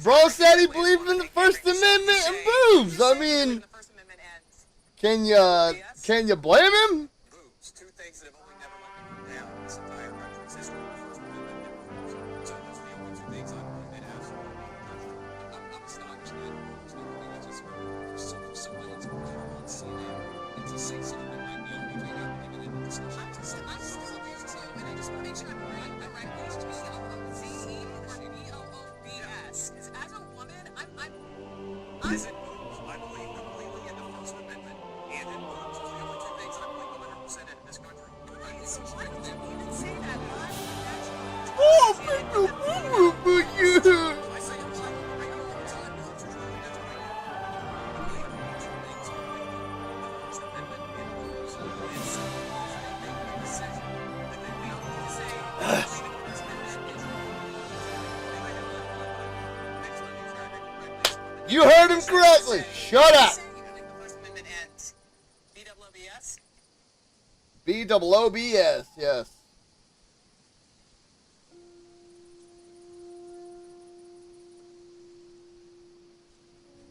Bro said he believed in the First Amendment and boobs. I mean, can you blame him? Two things that have only never let me down in this entire country's history. The First Amendment and boobs. So those are the only two things I've been absolutely in the country. I'm astonished that there's nobody that just for somebody to come on CNN and to say something that might be only made up even in the discussion. I'm still here too, and I just want to make sure I'm right. It's B-O-O-B-S. As a woman, I'm Is it boobs? I believe completely in the First Amendment and in boobs. Those are the only two things I believe 100% in this country. Why would you even say that? Oh, for you. I say it all the time. Boobs are truly, that's what I believe in two things completely. The First Amendment and boobs. And so they make a decision. And then we don't need to say, I believe in the First Amendment. You heard him correctly. Shut up. B-O-O-B-S, yes.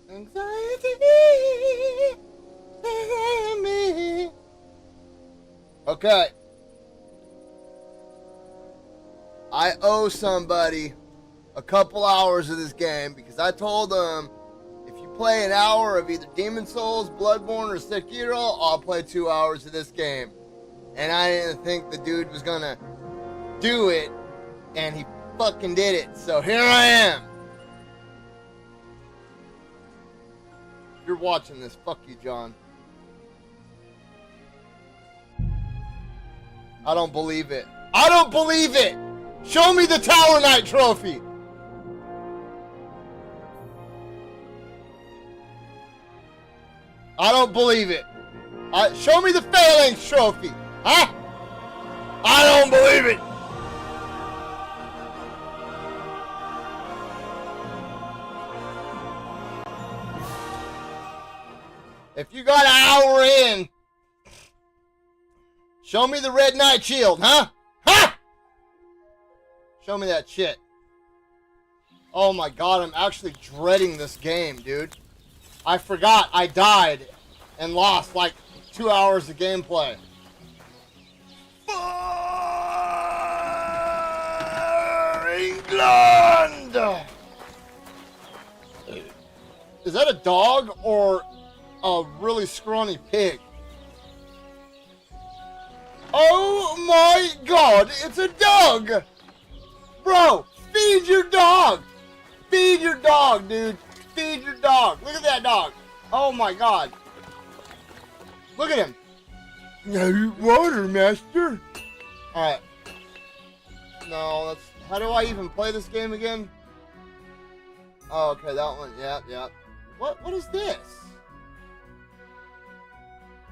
Anxiety. Okay. I owe somebody a couple hours of this game because I told them if you play an hour of either Demon Souls, Bloodborne, or Sekiro, I'll play 2 hours of this game. And I didn't think the dude was gonna do it, and he fucking did it. So here I am. If you're watching this, fuck you, John. I don't believe it. I don't believe it! Show me the Tower Knight trophy! I don't believe it. Show me the Phalanx trophy. Huh? I don't believe it. If you got an hour in, show me the Red Knight shield, huh? Huh? Show me that shit. Oh my god, I'm actually dreading this game, dude. I forgot I died and lost like 2 hours of gameplay. For England! Is that a dog or a really scrawny pig? Oh my god, it's a dog! Bro, feed your dog! Feed your dog, dude. Feed your dog. Look at that dog. Oh my god. Look at him. No water, master. Alright. No, that's... How do I even play this game again? Oh, okay, that one. Yep, yep. What is this?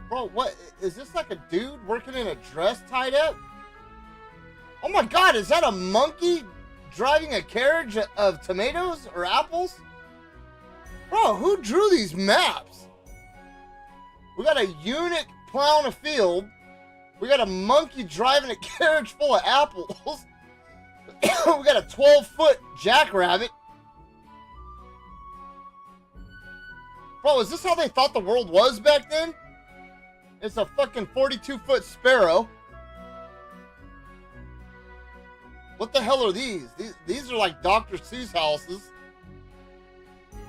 Bro, what? Is this like a dude working in a dress tied up? Oh my god, is that a monkey driving a carriage of tomatoes or apples? Bro, who drew these maps? We got a eunuch plowing a field. We got a monkey driving a carriage full of apples. We got a 12-foot jackrabbit. Bro, is this how they thought the world was back then? It's a fucking 42-foot sparrow. What the hell are these? These are like Dr. Seuss houses.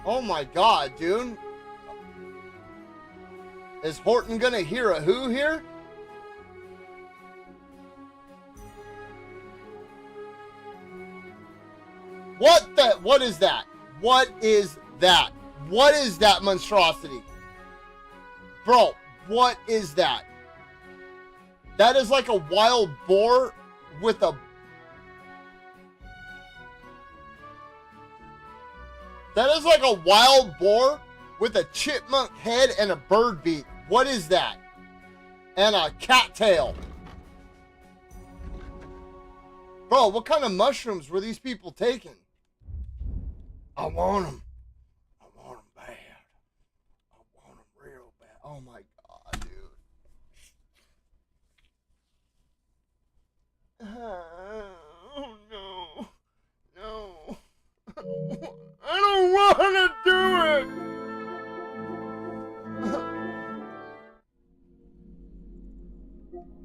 Oh my god, dude. Is Horton gonna hear a who here? What is that? What is that? What is that monstrosity? Bro, what is that? That is like a wild boar with a... That is like a wild boar with a chipmunk head and a bird beak. What is that? And a cattail. Bro, what kind of mushrooms were these people taking? I want them. I want them bad. I want them real bad. Oh my god, dude.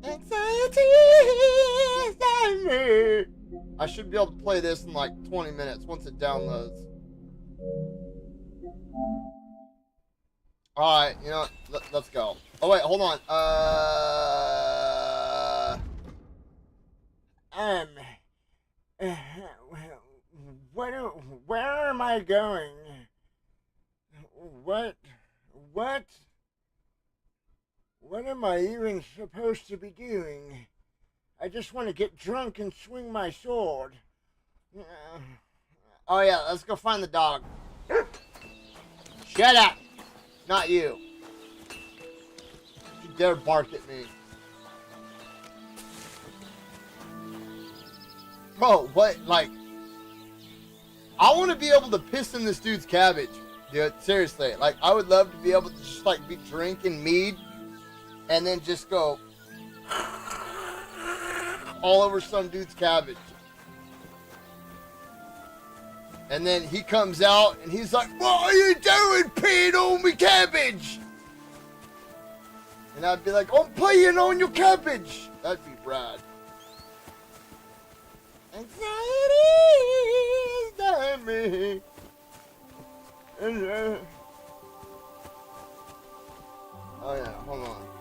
Anxiety is on me. I should be able to play this in like 20 minutes once it downloads. Alright, you know what? Let's go. Oh, wait, hold on. Um, uh, what, where am I going? What am I even supposed to be doing? I just want to get drunk and swing my sword. Oh yeah, let's go find the dog. Shut up! Not you. You dare bark at me. Bro, what, like, I want to be able to piss in this dude's cabbage, dude, seriously. Like, I would love to be able to just, like, be drinking mead and then just go all over some dude's cabbage. And then he comes out and he's like, "What are you doing peeing on me cabbage?" And I'd be like, "I'm peeing on your cabbage." That'd be rad. Anxiety is on me. Oh yeah, hold on.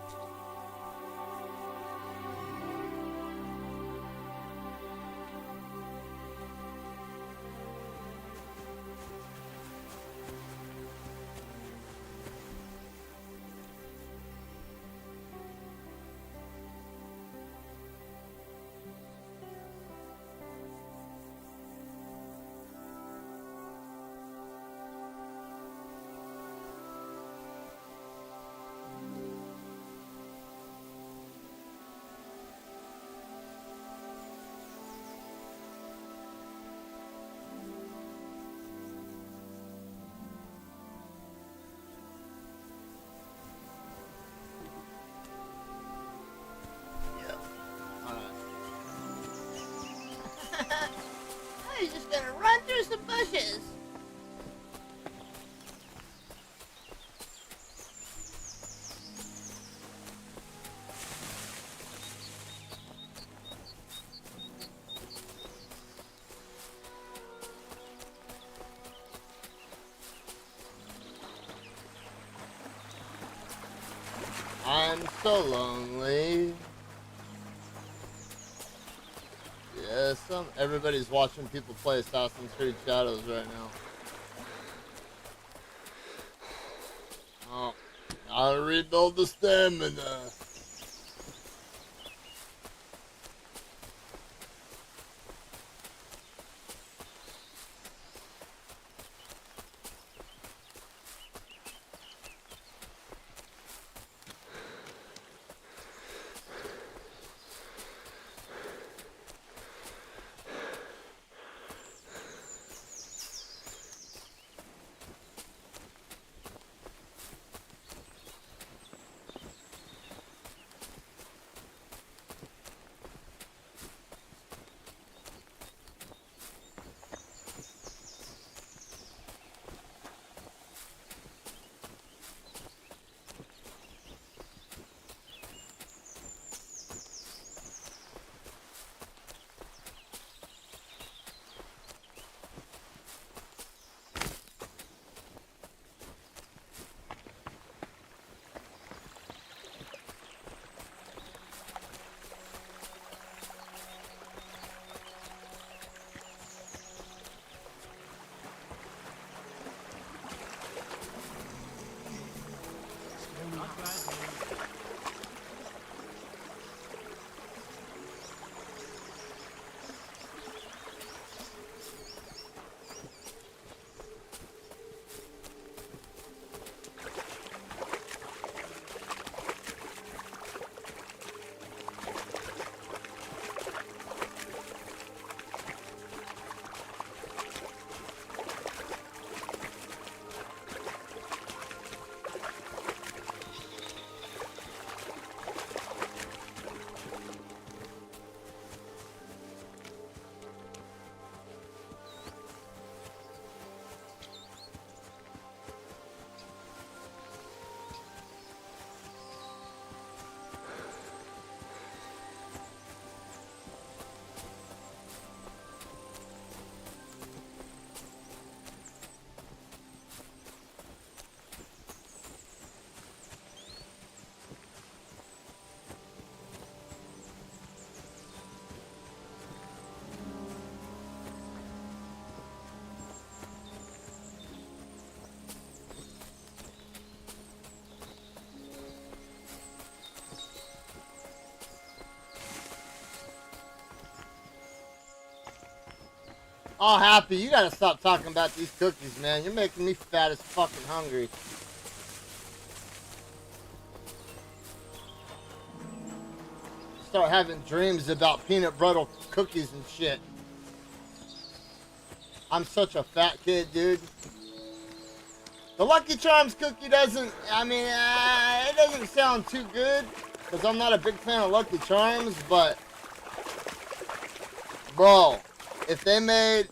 I was just gonna run through some bushes. I'm so lonely. Yeah, everybody's watching people play Assassin's Creed Shadows right now. Oh, gotta rebuild the stamina. Oh, Happy, you gotta stop talking about these cookies, man. You're making me fat as fucking hungry. Start having dreams about peanut butter cookies and shit. I'm such a fat kid, dude. The Lucky Charms cookie doesn't, I mean, it doesn't sound too good because I'm not a big fan of Lucky Charms, but bro, if they made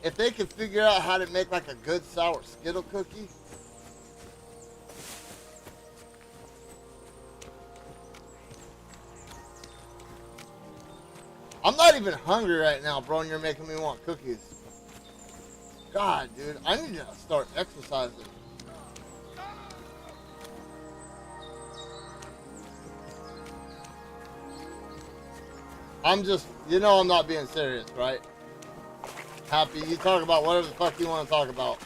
if they could figure out how to make like a good sour Skittle cookie, I'm not even hungry right now, bro, and you're making me want cookies. God, dude, I need to start exercising. I'm just, you know I'm not being serious, right? Happy, you talk about whatever the fuck you want to talk about.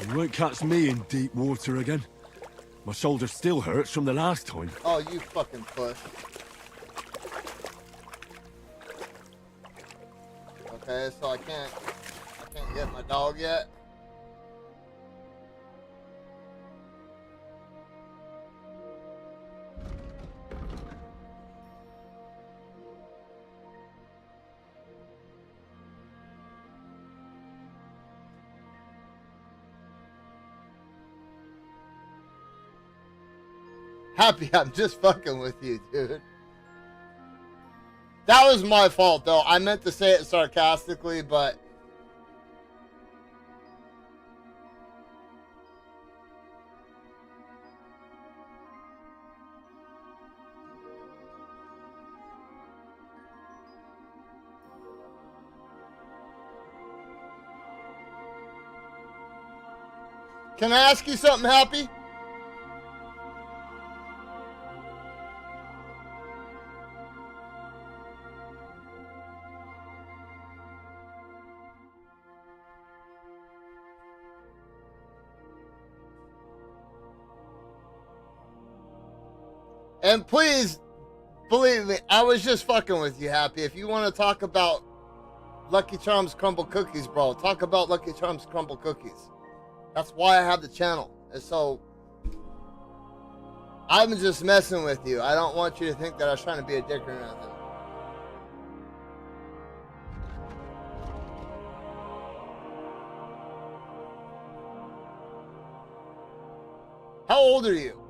You won't catch me in deep water again. My shoulder still hurts from the last time. Oh, you fucking puss. Okay, so I can't get my dog yet. Happy, I'm just fucking with you, dude. That was my fault, though. I meant to say it sarcastically, but... Can I ask you something, Happy? And please, believe me, I was just fucking with you, Happy. If you want to talk about Lucky Charms crumble cookies, bro, talk about Lucky Charms crumble cookies. That's why I have the channel. And so, I'm just messing with you. I don't want you to think that I was trying to be a dick or nothing. How old are you?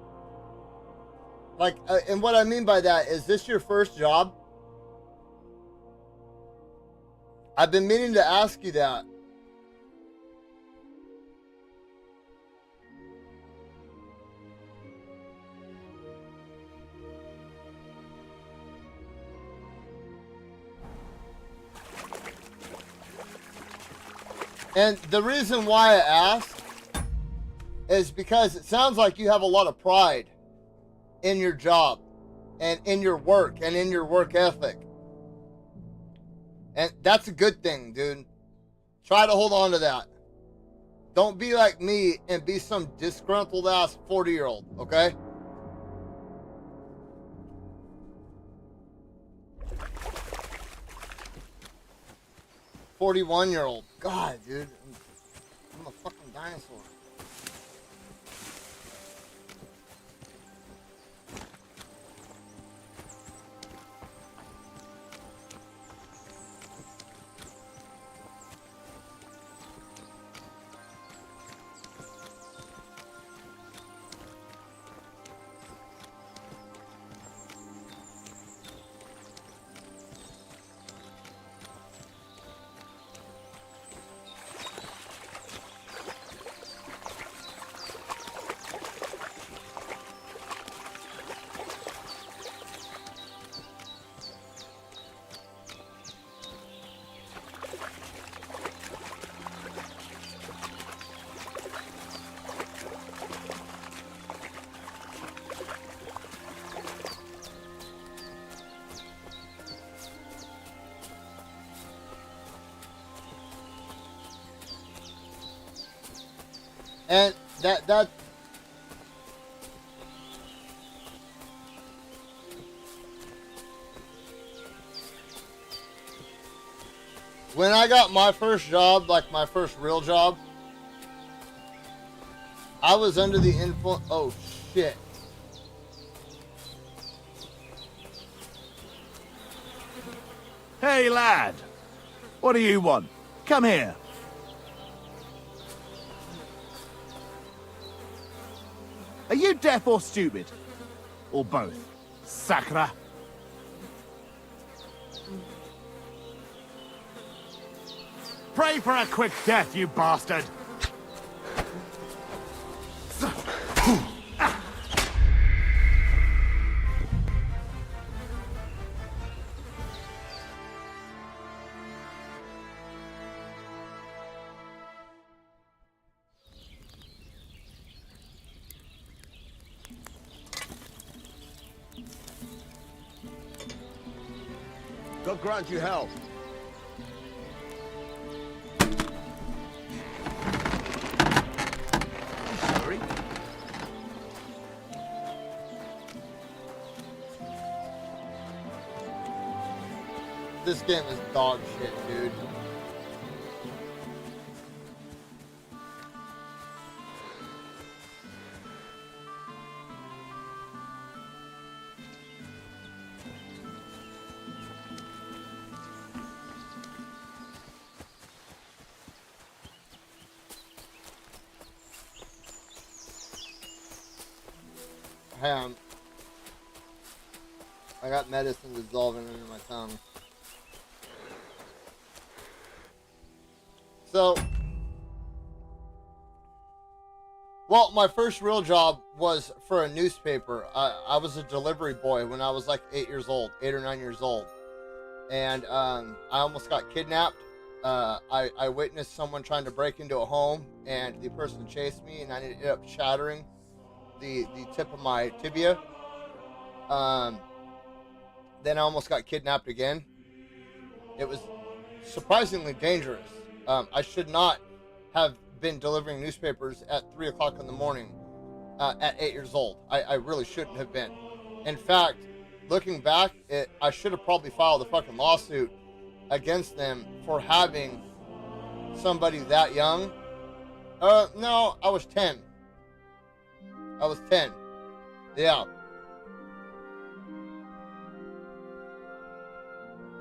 Like, and what I mean by that, is this your first job? I've been meaning to ask you that. And the reason why I asked is because it sounds like you have a lot of pride in your job and in your work and in your work ethic. And that's a good thing, dude. Try to hold on to that. Don't be like me and be some disgruntled ass 40-year-old, okay? "41-year-old. God, dude. I'm a fucking dinosaur. And that When I got my first job, like my first real job, I was under the influence. Oh shit. Hey, lad. What do you want? Come here. Are you deaf or stupid? Or both? Sacra? Pray for a quick death, you bastard! God grant you health. Sorry? This game is dog shit, dude. I got medicine dissolving under my tongue. So, well, my first real job was for a newspaper. I was a delivery boy when I was like 8 or 9 years old. And I almost got kidnapped. I witnessed someone trying to break into a home, and the person chased me, and I ended up shattering the tip of my tibia. Then I almost got kidnapped again. It was surprisingly dangerous. I should not have been delivering newspapers at 3 o'clock in the morning at 8 years old. I really shouldn't have been. In fact, looking back, I should have probably filed a fucking lawsuit against them for having somebody that young. No, I was 10. I was 10. Yeah.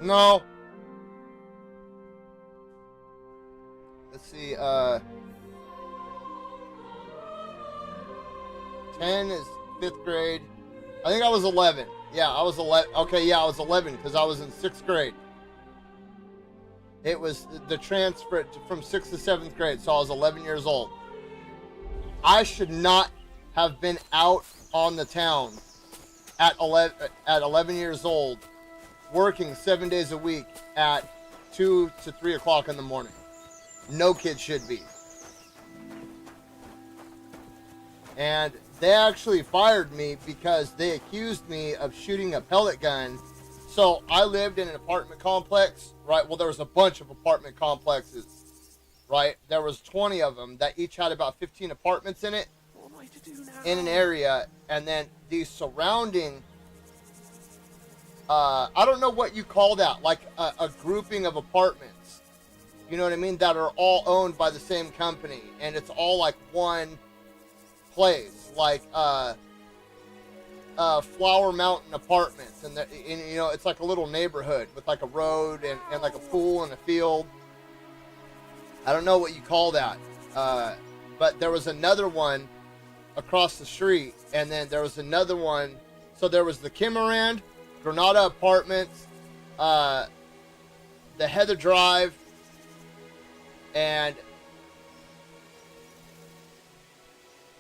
No. Let's see, 10 is 5th grade. I think I was 11. Yeah, I was 11. Okay, yeah, I was 11 because I was in 6th grade. It was the transfer from 6th to 7th grade, so I was 11 years old. I should not have been out on the town at 11 years old, working 7 days a week at 2 to 3 o'clock in the morning. No kid should be. And they actually fired me because they accused me of shooting a pellet gun. So I lived in an apartment complex, right? Well, there was a bunch of apartment complexes, right? There was 20 of them that each had about 15 apartments in it, in an area. And then the surrounding, I don't know what you call that, like a grouping of apartments, you know what I mean, that are all owned by the same company, and it's all like one place, like Flower Mountain Apartments, and you know, it's like a little neighborhood with like a road and like a pool and a field. I don't know what you call that, but there was another one across the street, and then there was another one. So there was the Kimmerand, Granada Apartments, the Heather Drive, and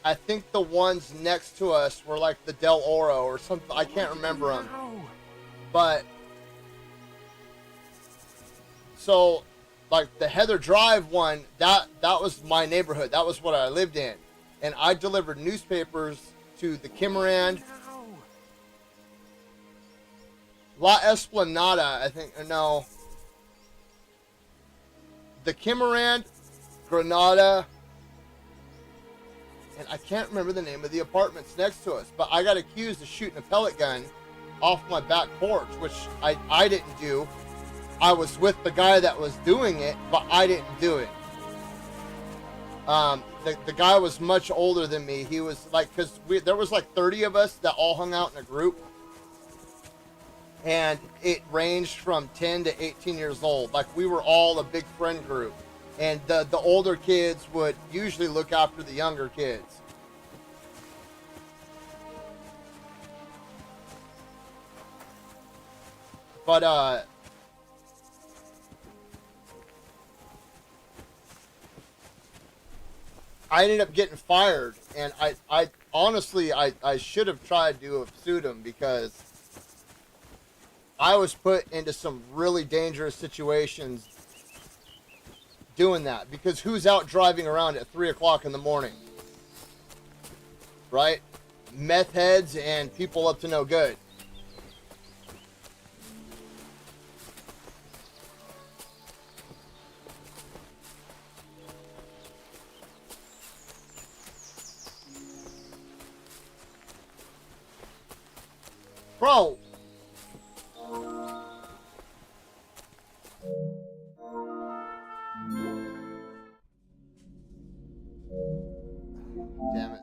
I think the ones next to us were like the Del Oro or something. I can't remember them. But so like the Heather Drive one, that was my neighborhood. That was what I lived in. And I delivered newspapers to the Kimmerand, La Esplanada, I think, no. The Kimmerand, Granada, and I can't remember the name of the apartments next to us, but I got accused of shooting a pellet gun off my back porch, which I didn't do. I was with the guy that was doing it, but I didn't do it. The guy was much older than me. He was like, because there was like 30 of us that all hung out in a group. And it ranged from 10 to 18 years old. Like, we were all a big friend group. And the older kids would usually look after the younger kids. But, I ended up getting fired, and I honestly, I should have tried to have sued him, because I was put into some really dangerous situations doing that. Because who's out driving around at 3 o'clock in the morning? Right? Meth heads and people up to no good. Bro. Damn it.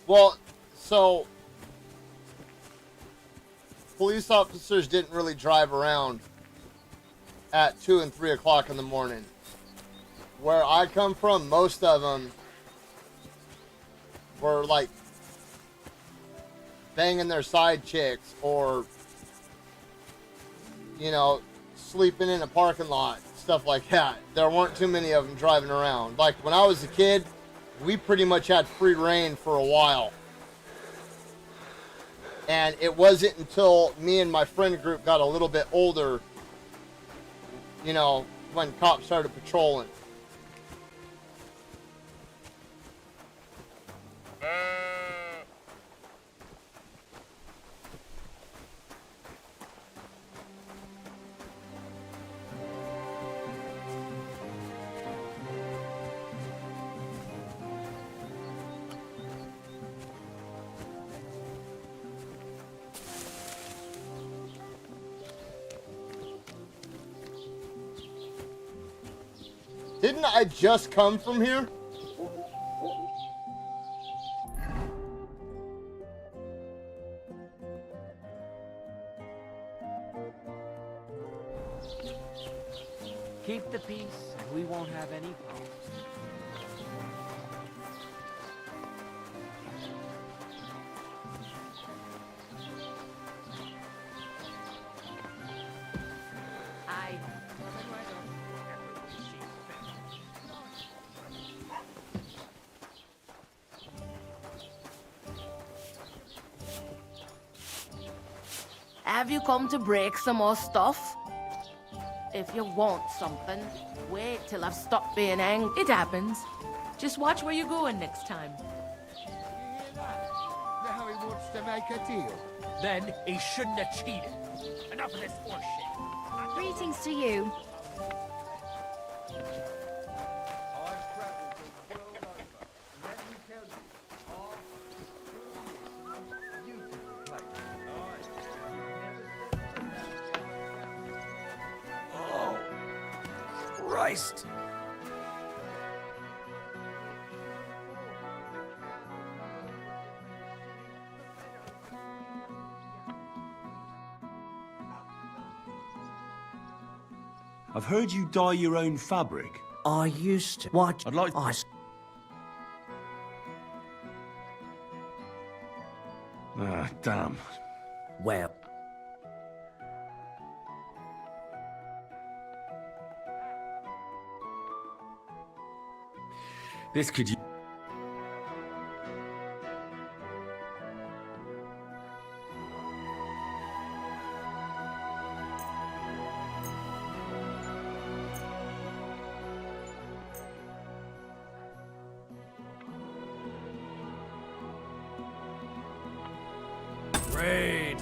Well, so police officers didn't really drive around at 2 and 3 o'clock in the morning. Where I come from, most of them were like banging their side chicks, or, you know, sleeping in a parking lot, stuff like that. There weren't too many of them driving around. Like, when I was a kid, we pretty much had free reign for a while. And it wasn't until me and my friend group got a little bit older, you know, when cops started patrolling. Didn't I just come from here? Keep the peace, and we won't have any problems. Have you come to break some more stuff? If you want something, wait till I've stopped being angry. It happens. Just watch where you're going next time. Now he wants to make a deal. Then he shouldn't have cheated. Enough of this horseshit. Greetings to you. Christ! I've heard you dye your own fabric. I used to. What? I'd like... I... Ah, damn. Well... This could...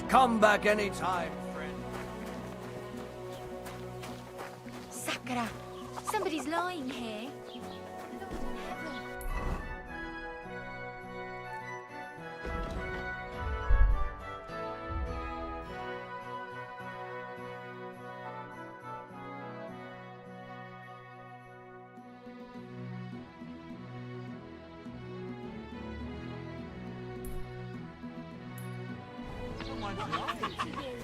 Come back anytime, friend. Sakura, somebody's lying here. Lord in heaven.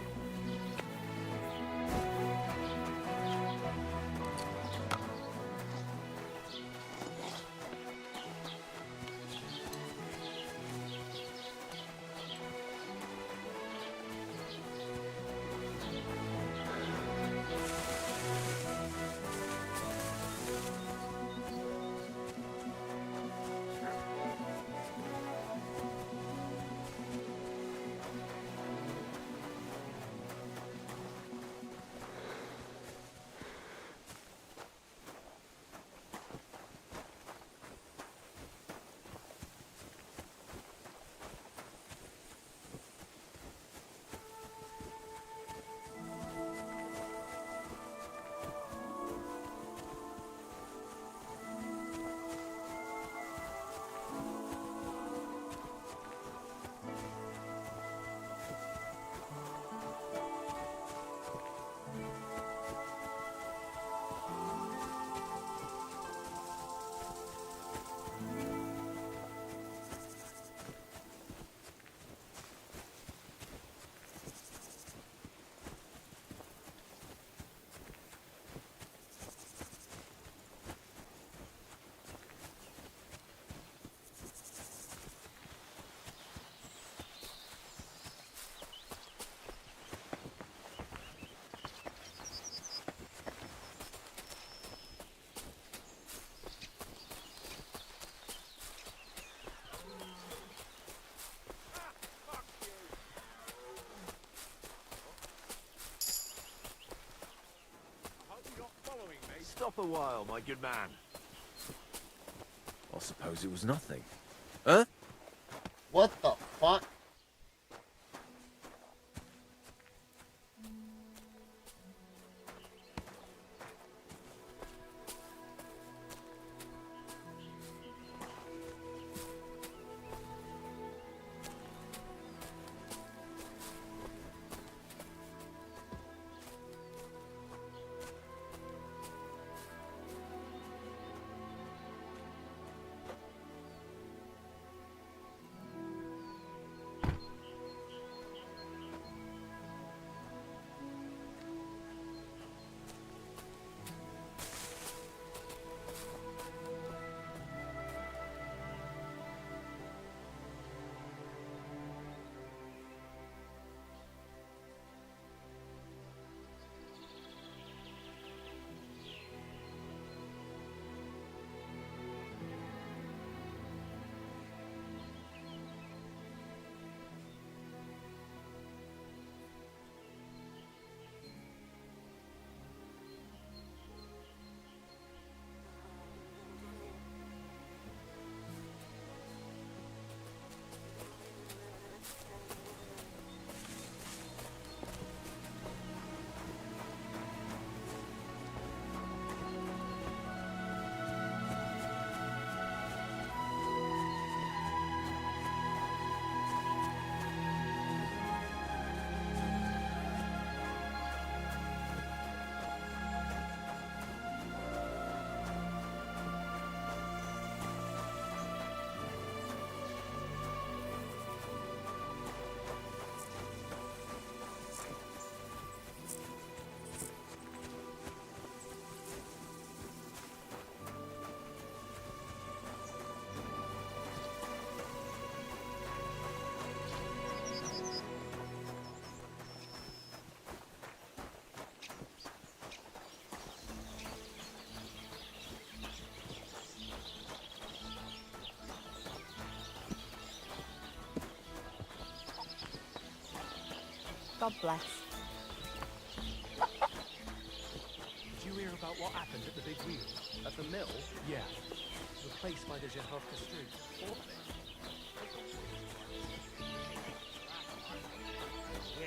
Stop a while, my good man. I suppose it was nothing. Huh? What the fuck? God bless. Did you hear about what happened at the big wheel? At the mill? Yeah. The place by the Jehovka Street. We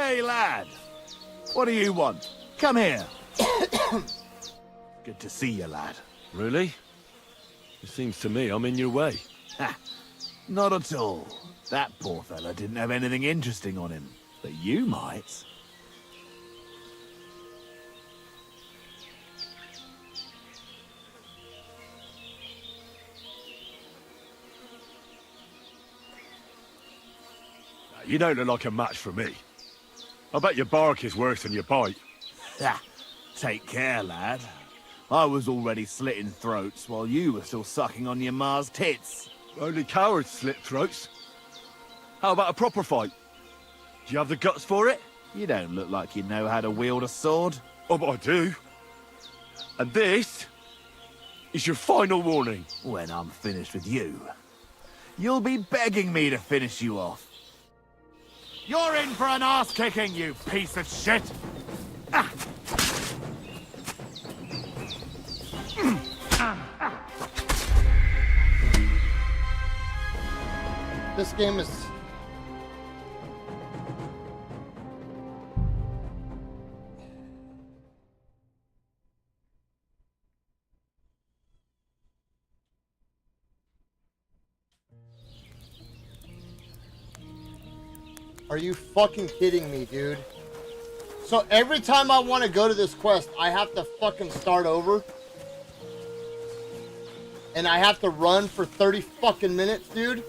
Hey, lad. What do you want? Come here. Good to see you, lad. Really? It seems to me I'm in your way. Ha! Not at all. That poor fella didn't have anything interesting on him. But you might. You don't look like a match for me. I bet your bark is worse than your bite. Ha! Take care, lad. I was already slitting throats while you were still sucking on your ma's tits. Only cowards slit throats. How about a proper fight? Do you have the guts for it? You don't look like you know how to wield a sword. Oh, but I do. And this is your final warning. When I'm finished with you, you'll be begging me to finish you off. You're in for an ass-kicking, you piece of shit! Ah. This game is... Are you fucking kidding me, dude? So every time I want to go to this quest, I have to fucking start over? And I have to run for 30 fucking minutes, dude?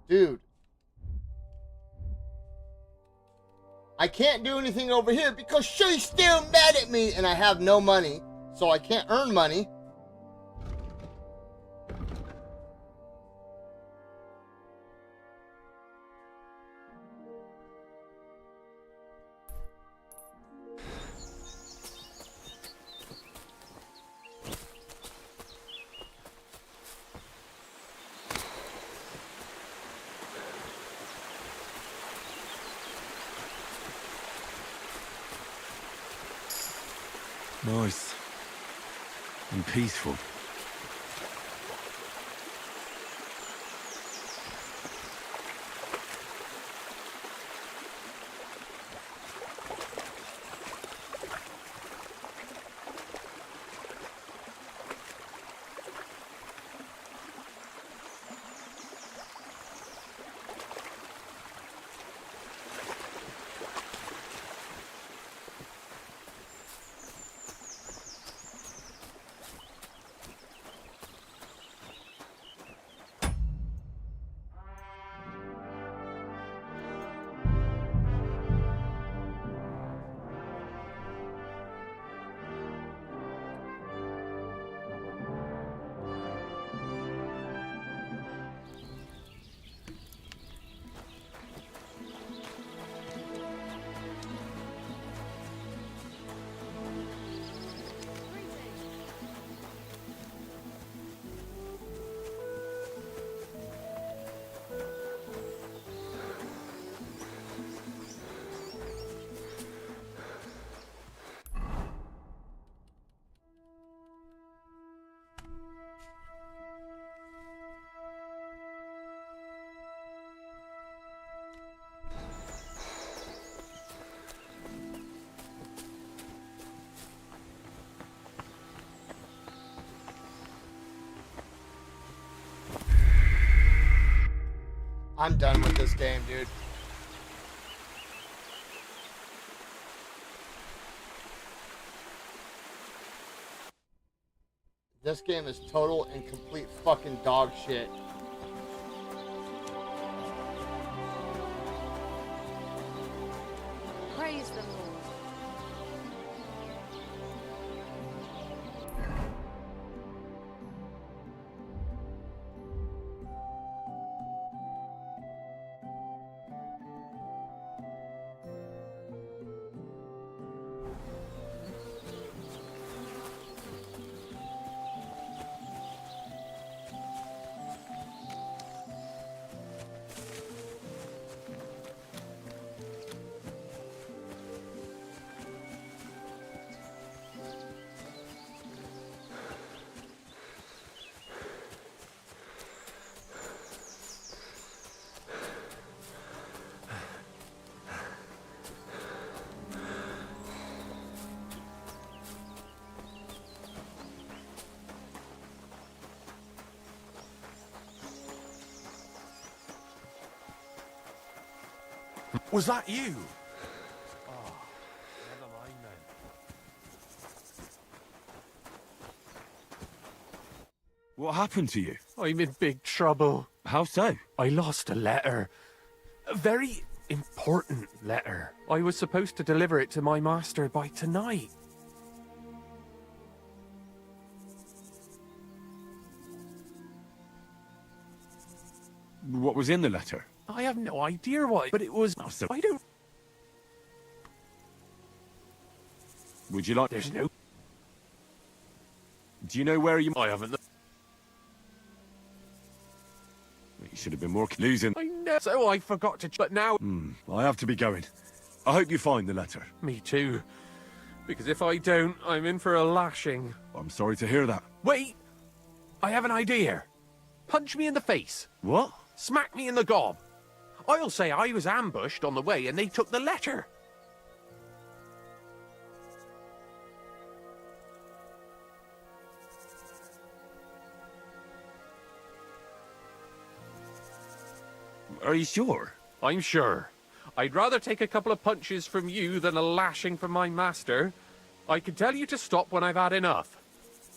Dude. I can't do anything over here because she's still mad at me and I have no money, so I can't earn money. Nice. And peaceful. I'm done with this game, dude. This game is total and complete fucking dog shit. Praise the Lord. Was that you? Oh, never mind then. What happened to you? I'm in big trouble. How so? I lost a letter. A very important letter. I was supposed to deliver it to my master by tonight. What was in the letter? I have no idea what, but it was... Oh, so- I don't... Would you like... There's no... Do you know where you... I haven't... You should have been more losing. I know. So I forgot to... But now... I have to be going. I hope you find the letter. Me too. Because if I don't, I'm in for a lashing. I'm sorry to hear that. Wait! I have an idea. Punch me in the face. What? Smack me in the gob. I'll say I was ambushed on the way and they took the letter. Are you sure? I'm sure. I'd rather take a couple of punches from you than a lashing from my master. I could tell you to stop when I've had enough.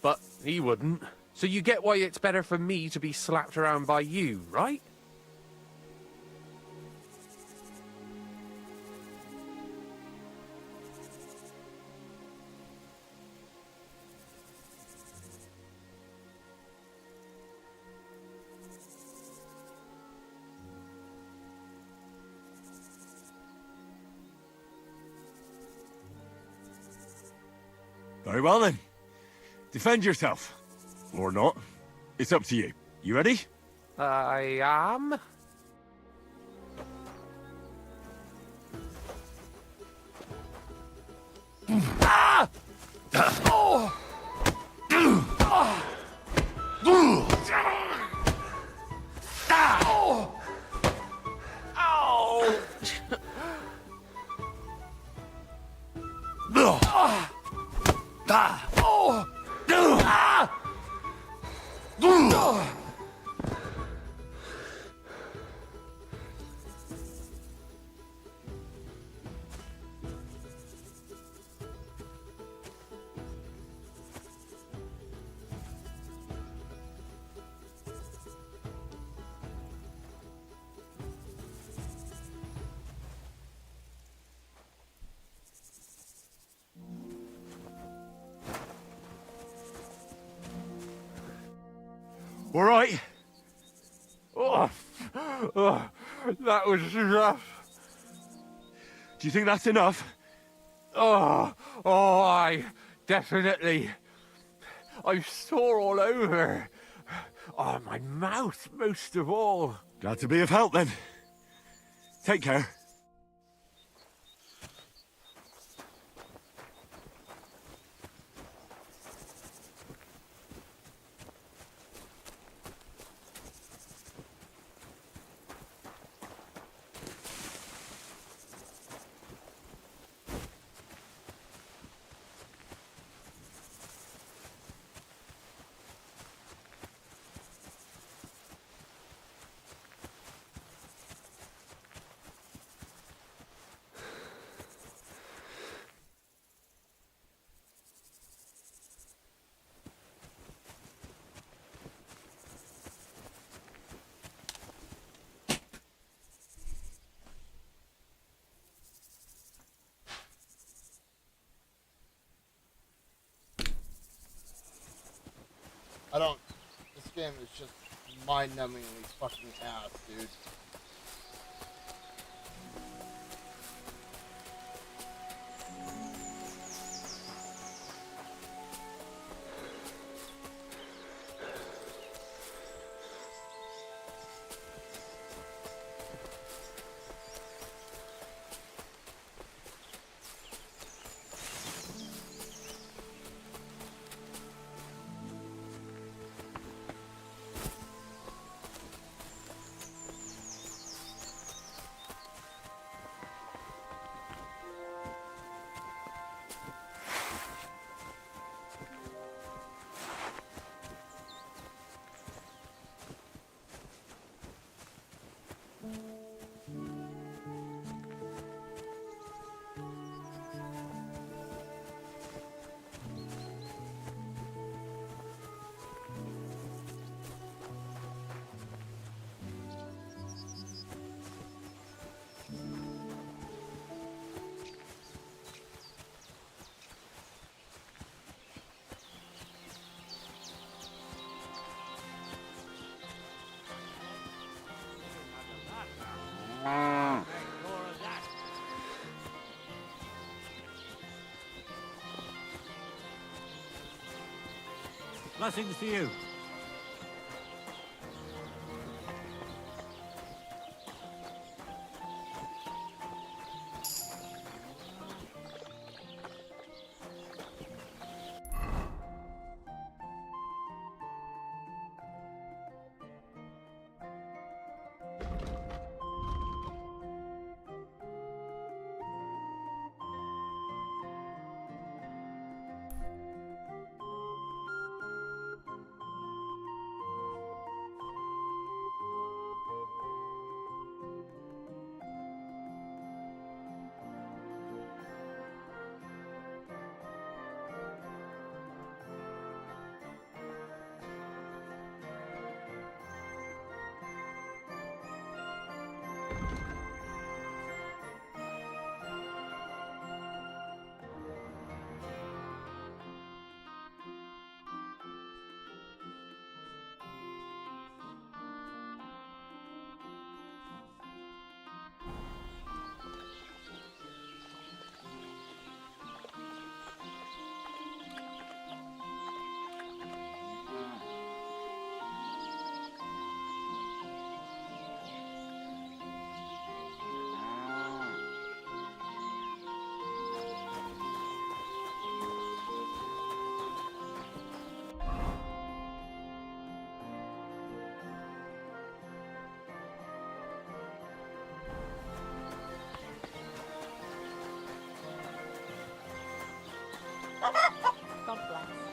But he wouldn't. So you get why it's better for me to be slapped around by you, right? Very well then. Defend yourself. Or not. It's up to you. You ready? I am. Ah! All right? That was rough. Do you think that's enough? I definitely. I'm sore all over. Oh, my mouth most of all. Glad to be of help then. Take care. I don't. This game is just mind-numbingly fucking ass, dude. Blessings to you. God bless.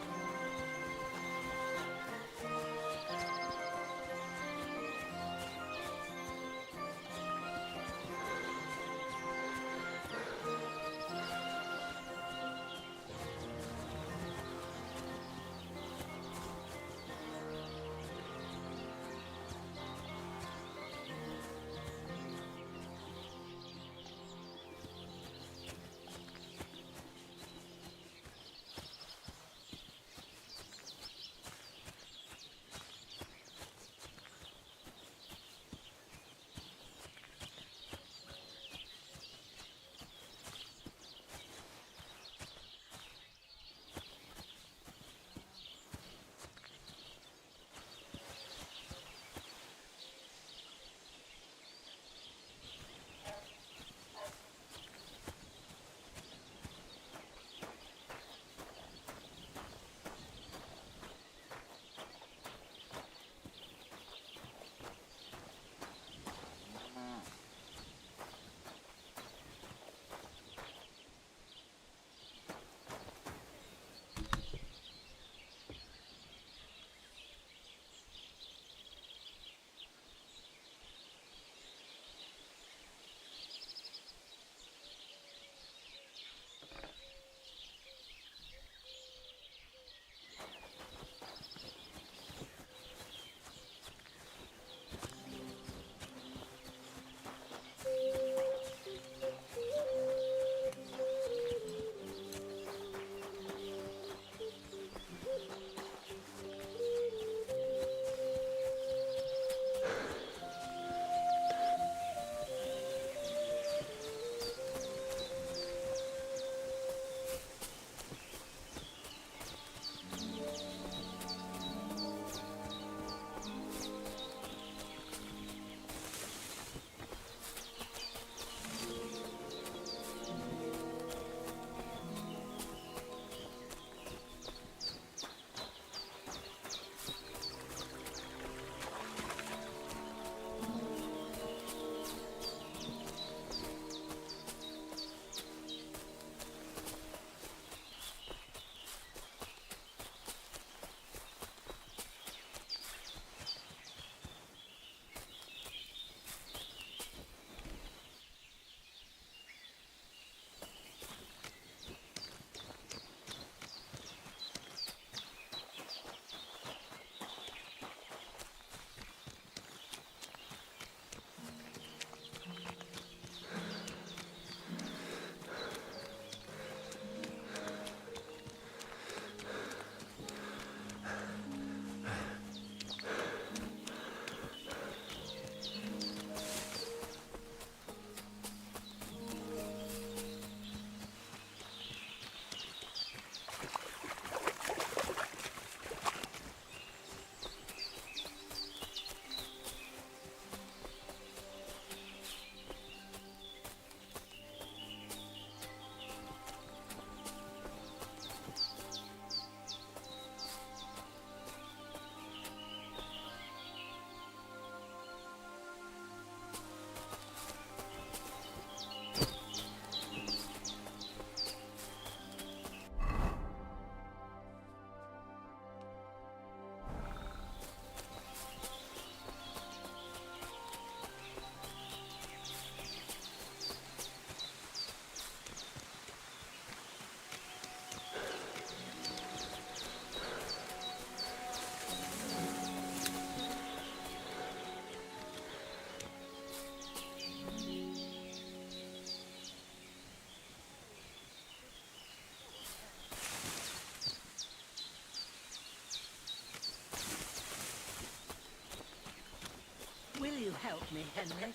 Will you help me, Henry?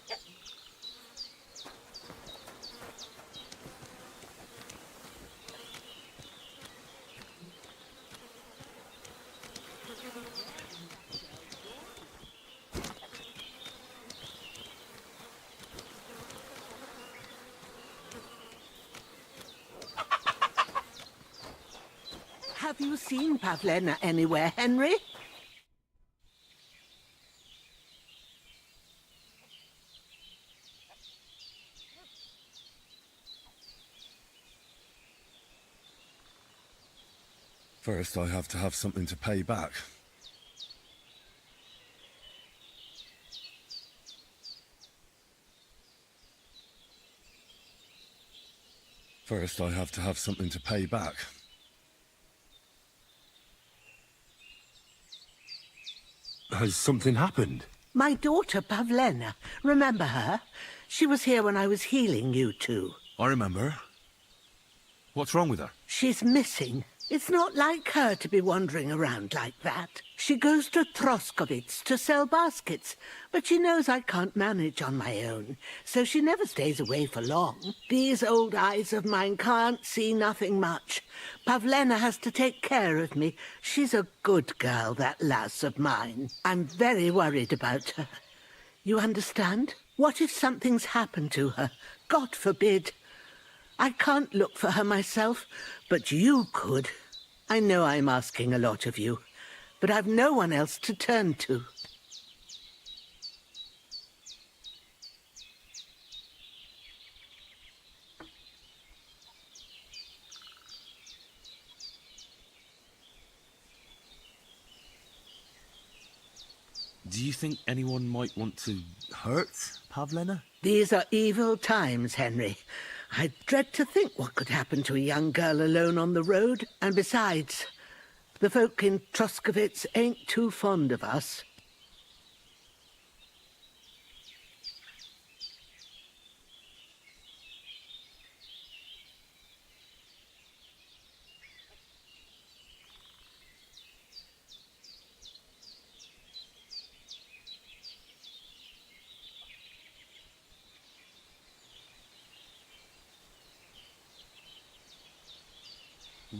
Have you seen Pavlena anywhere, Henry? First, I have to have something to pay back. First, I have to have something to pay back. Has something happened? My daughter, Pavlena. Remember her? She was here when I was healing you two. I remember. What's wrong with her? She's missing. It's not like her to be wandering around like that. She goes to Troskovitz to sell baskets, but she knows I can't manage on my own, so she never stays away for long. These old eyes of mine can't see nothing much. Pavlena has to take care of me. She's a good girl, that lass of mine. I'm very worried about her. You understand? What if something's happened to her? God forbid. I can't look for her myself, but you could. I know I'm asking a lot of you, but I've no one else to turn to. Do you think anyone might want to hurt Pavlena? These are evil times, Henry. I dread to think what could happen to a young girl alone on the road. And besides, the folk in Troskovitz ain't too fond of us.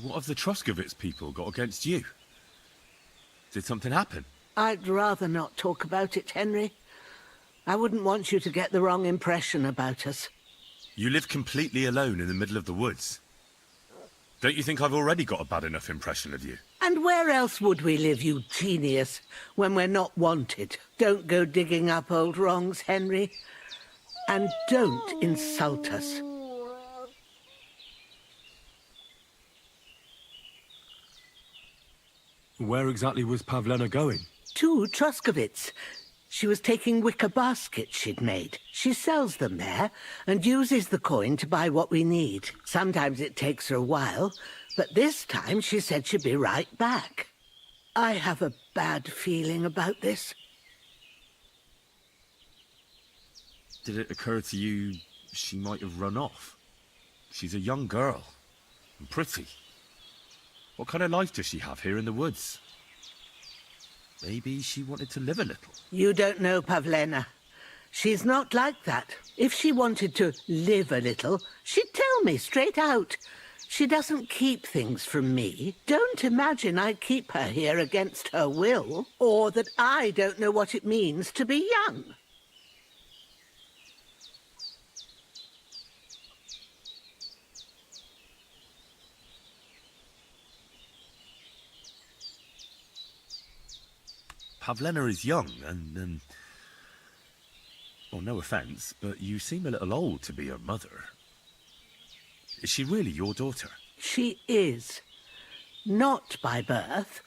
What have the Troskovitz people got against you? Did something happen? I'd rather not talk about it, Henry. I wouldn't want you to get the wrong impression about us. You live completely alone in the middle of the woods. Don't you think I've already got a bad enough impression of you? And where else would we live, you genius, when we're not wanted? Don't go digging up old wrongs, Henry. And don't insult us. Where exactly was Pavlena going? To Troskovitz. She was taking wicker baskets she'd made. She sells them there and uses the coin to buy what we need. Sometimes it takes her a while, but this time she said she'd be right back. I have a bad feeling about this. Did it occur to you she might have run off? She's a young girl and pretty. What kind of life does she have here in the woods? Maybe she wanted to live a little. You don't know Pavlena. She's not like that. If she wanted to live a little, she'd tell me straight out. She doesn't keep things from me. Don't imagine I keep her here against her will, or that I don't know what it means to be young. Pavlena is young and, well, no offence, but you seem a little old to be her mother. Is she really your daughter? She is. Not by birth,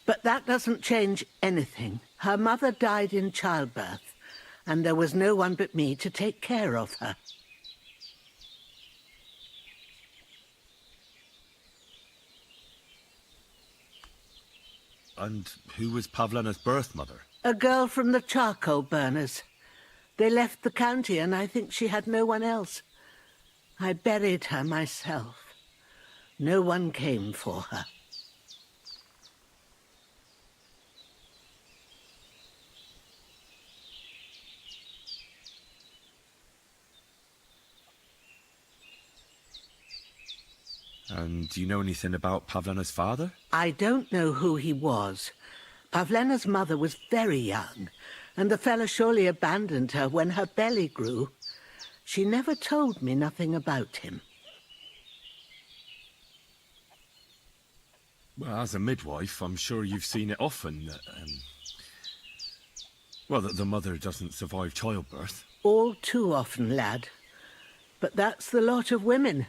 but that doesn't change anything. Her mother died in childbirth, and there was no one but me to take care of her. And who was Pavlena's birth mother? A girl from the charcoal burners. They left the county, and I think she had no one else. I buried her myself. No one came for her. And do you know anything about Pavlena's father? I don't know who he was. Pavlena's mother was very young, and the fella surely abandoned her when her belly grew. She never told me nothing about him. Well, as a midwife, I'm sure you've seen it often that, well, that the mother doesn't survive childbirth. All too often, lad. But that's the lot of women.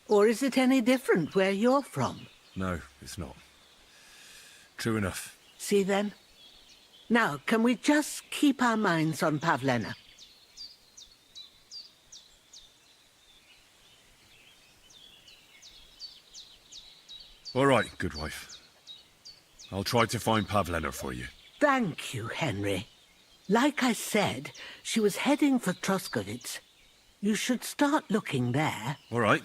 Or is it any different where you're from? No, it's not. True enough. See then? Now, can we just keep our minds on Pavlena? All right, good wife. I'll try to find Pavlena for you. Thank you, Henry. Like I said, she was heading for Troskovitz. You should start looking there. All right.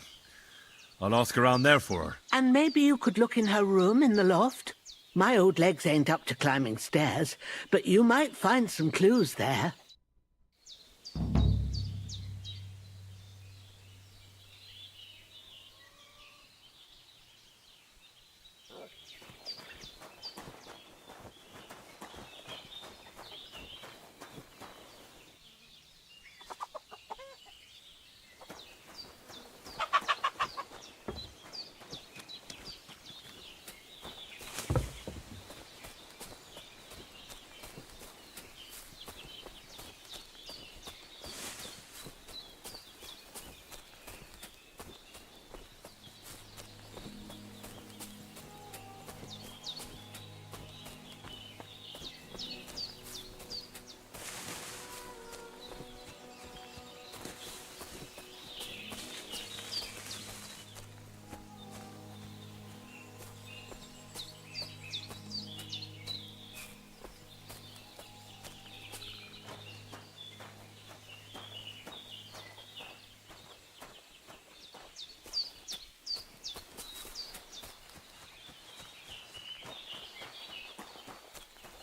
I'll ask around there for her. And maybe you could look in her room in the loft. My old legs ain't up to climbing stairs, but you might find some clues there.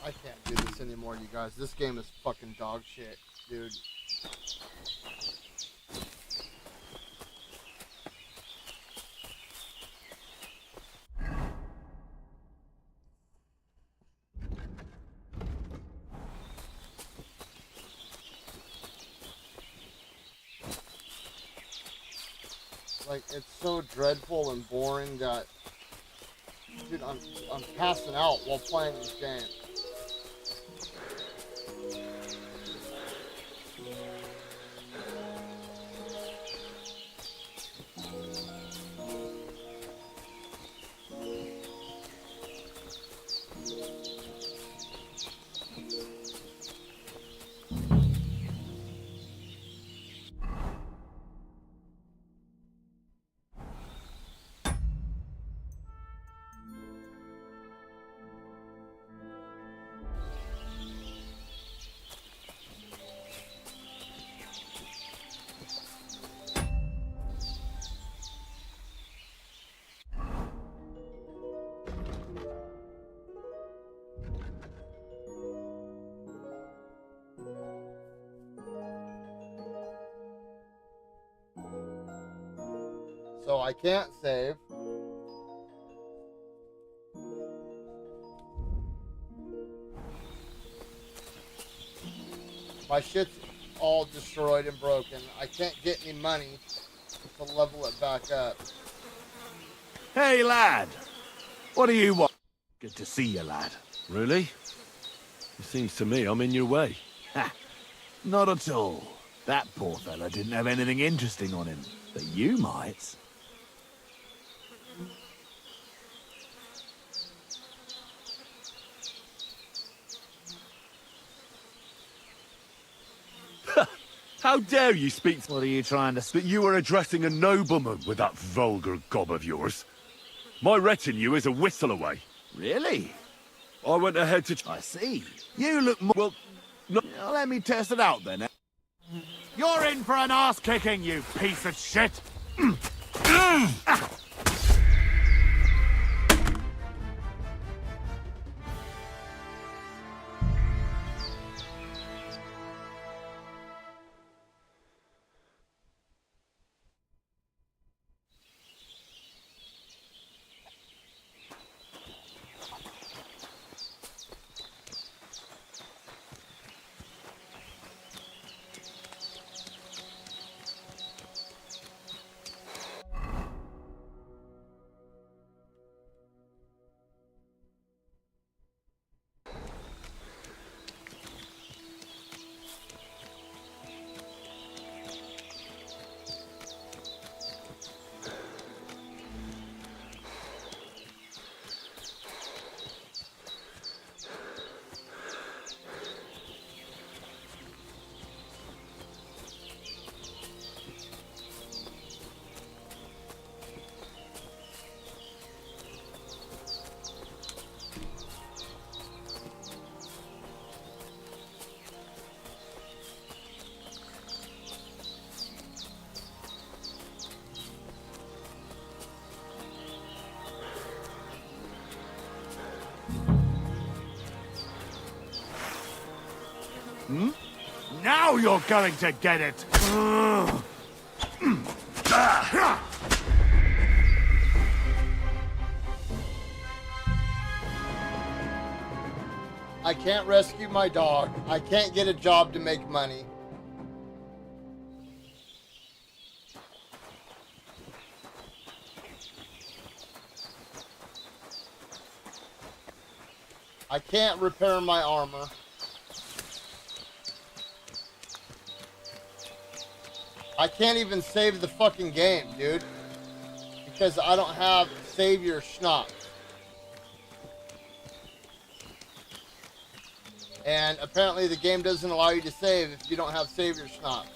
I can't do this anymore, you guys. This game is fucking dog shit, dude. Like, it's so dreadful and boring that, dude, I'm passing out while playing this game. So I can't save. My shit's all destroyed and broken. I can't get any money to level it back up. Hey, lad. What do you want? Good to see you, lad. Really? It seems to me I'm in your way. Ha! Not at all. That poor fella didn't have anything interesting on him. But you might. How dare you speak What are you trying to that you are addressing a nobleman with that vulgar gob of yours? My retinue is a whistle away. Really? I went ahead to... I see. You look more... Well, no... Now, let me test it out, then. You're in for an ass-kicking, you piece of shit! Now you're going to get it! I can't rescue my dog. I can't get a job to make money. I can't repair my armor. I can't even save the fucking game, dude. Because I don't have save your schnapps. And apparently the game doesn't allow you to save if you don't have save your schnapps.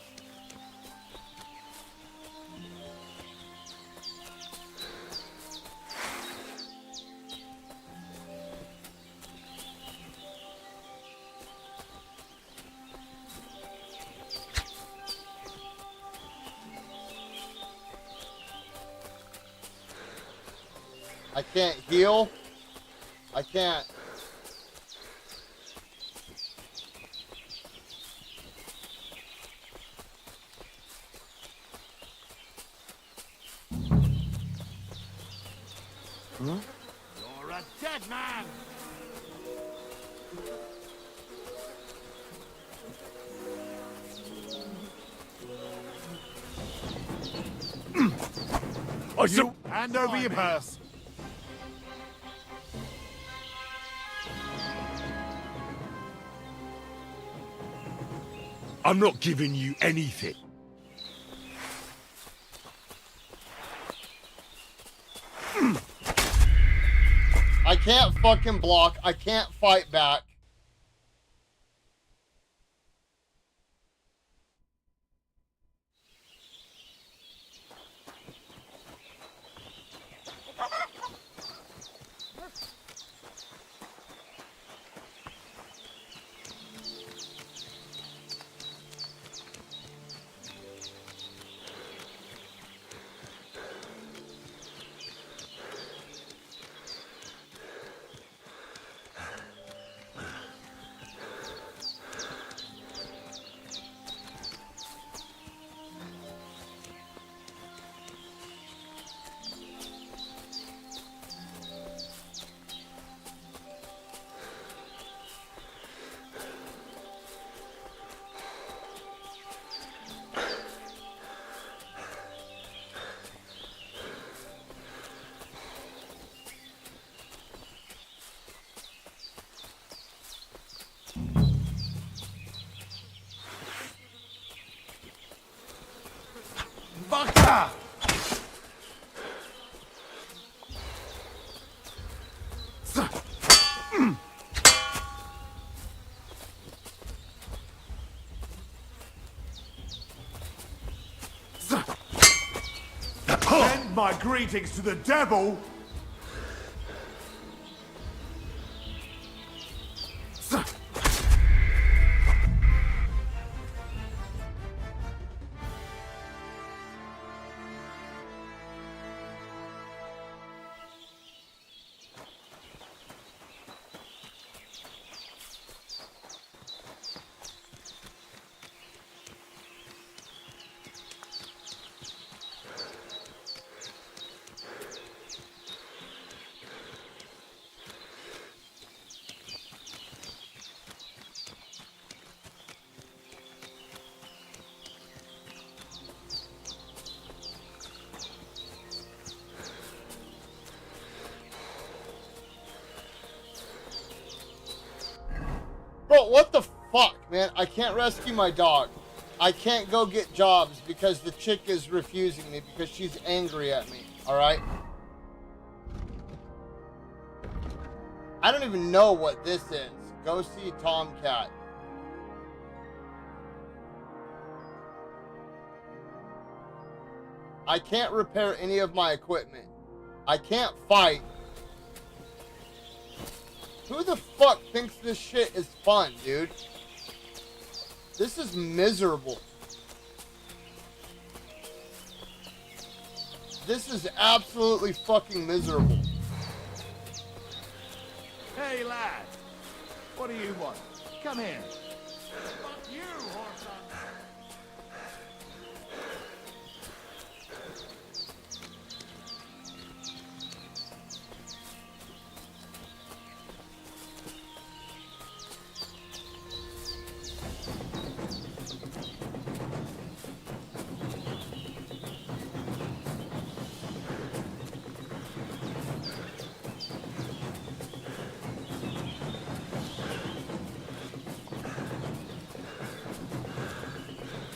I can't heal. I can't. You're a dead man! Hand over your purse. I'm not giving you anything. I can't fucking block. I can't fight back. Fucker! Send my greetings to the devil! Bro, what the fuck, man? I can't rescue my dog. I can't go get jobs because the chick is refusing me because she's angry at me, alright? I don't even know what this is. Go see Tomcat. I can't repair any of my equipment. I can't fight. Who the fuck thinks this shit is fun, dude? This is miserable. This is absolutely fucking miserable. Hey, lad. What do you want? Come here.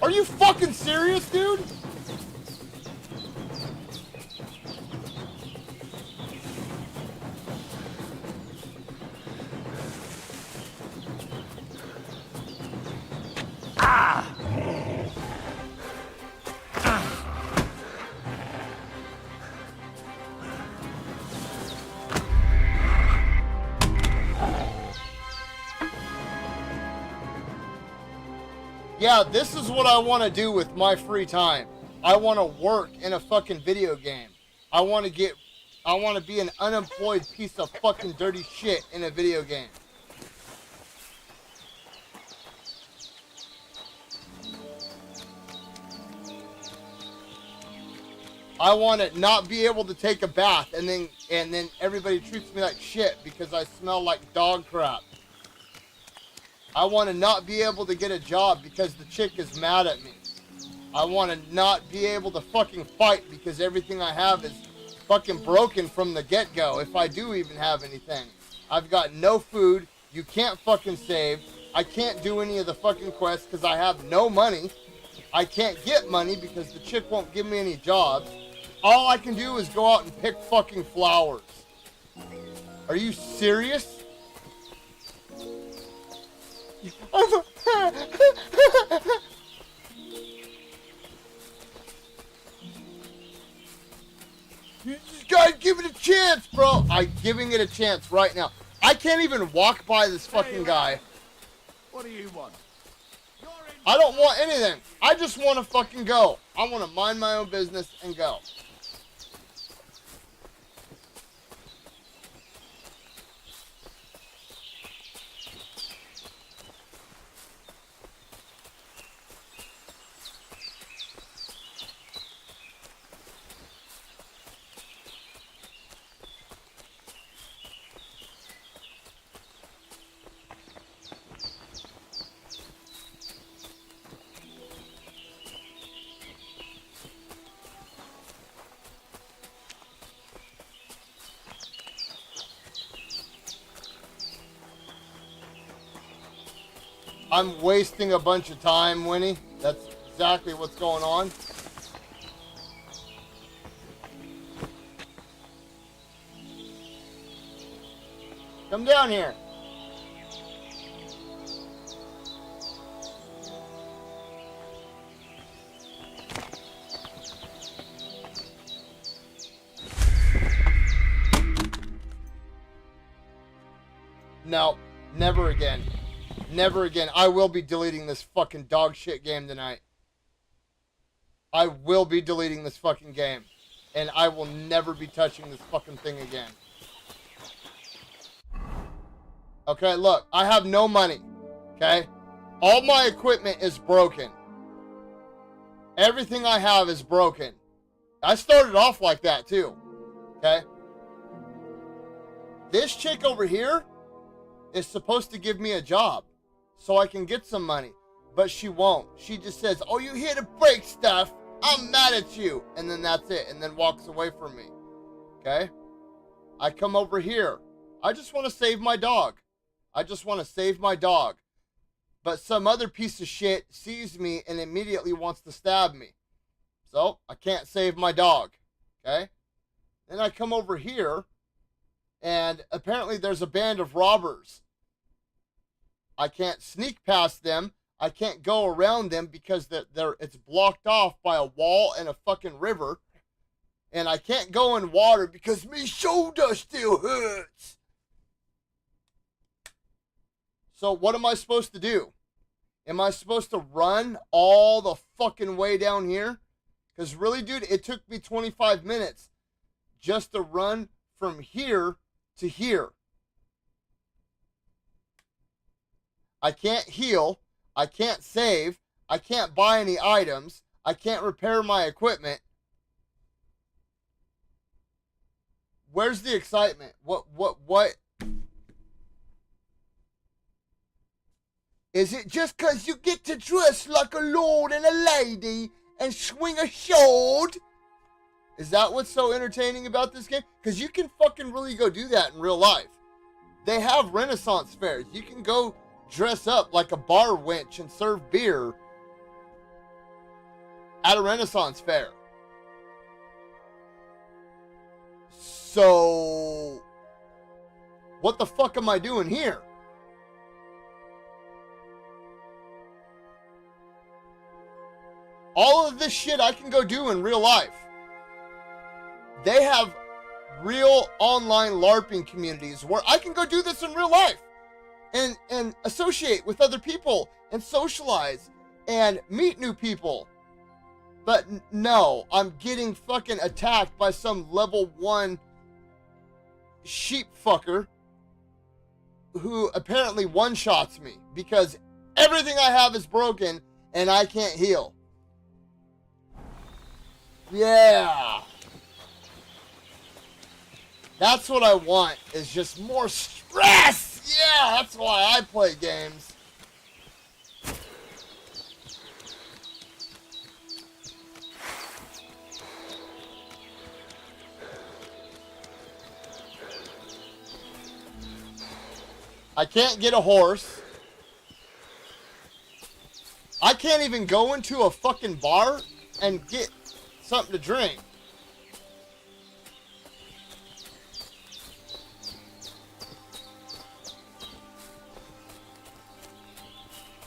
Are you fucking serious, dude? Yeah, this is what I want to do with my free time. I want to work in a fucking video game. I want to be an unemployed piece of fucking dirty shit in a video game. I want to not be able to take a bath and then everybody treats me like shit because I smell like dog crap. I want to not be able to get a job because the chick is mad at me. I want to not be able to fucking fight because everything I have is fucking broken from the get-go, if I do even have anything. I've got no food. You can't fucking save. I can't do any of the fucking quests because I have no money. I can't get money because the chick won't give me any jobs. All I can do is go out and pick fucking flowers. Are you serious? You just gotta give it a chance, bro. I'm giving it a chance right now. I can't even walk by this fucking guy. What do you want? I don't want anything. I just want to fucking go. I want to mind my own business and go. I'm wasting a bunch of time, Winnie. That's exactly what's going on. Come down here. No, never again. Never again. I will be deleting this fucking dog shit game tonight. I will be deleting this fucking game. And I will never be touching this fucking thing again. Okay, look. I have no money. Okay? All my equipment is broken. Everything I have is broken. I started off like that too. Okay? This chick over here is supposed to give me a job so I can get some money, but she won't. She just says, "Oh, you here to break stuff? I'm mad at you," and then that's it, and then walks away from me. Okay? I come over here. I just want to save my dog. I just want to save my dog. But some other piece of shit sees me and immediately wants to stab me. So I can't save my dog. Okay? Then I come over here, and apparently there's a band of robbers. I can't sneak past them. I can't go around them because it's blocked off by a wall and a fucking river. And I can't go in water because my shoulder still hurts. So what am I supposed to do? Am I supposed to run all the fucking way down here? Because really, dude, it took me 25 minutes just to run from here to here. I can't heal. I can't save. I can't buy any items. I can't repair my equipment. Where's the excitement? What? Is it just because you get to dress like a lord and a lady and swing a sword? Is that what's so entertaining about this game? Because you can fucking really go do that in real life. They have Renaissance fairs. You can go dress up like a bar wench and serve beer at a Renaissance fair. So, what the fuck am I doing here? All of this shit I can go do in real life. They have real online LARPing communities where I can go do this in real life and associate with other people and socialize and meet new people. But no, I'm getting fucking attacked by some level 1 sheep fucker who apparently one-shots me because everything I have is broken and I can't heal. Yeah. That's what I want, is just more stress! Yeah, that's why I play games. I can't get a horse. I can't even go into a fucking bar and get something to drink.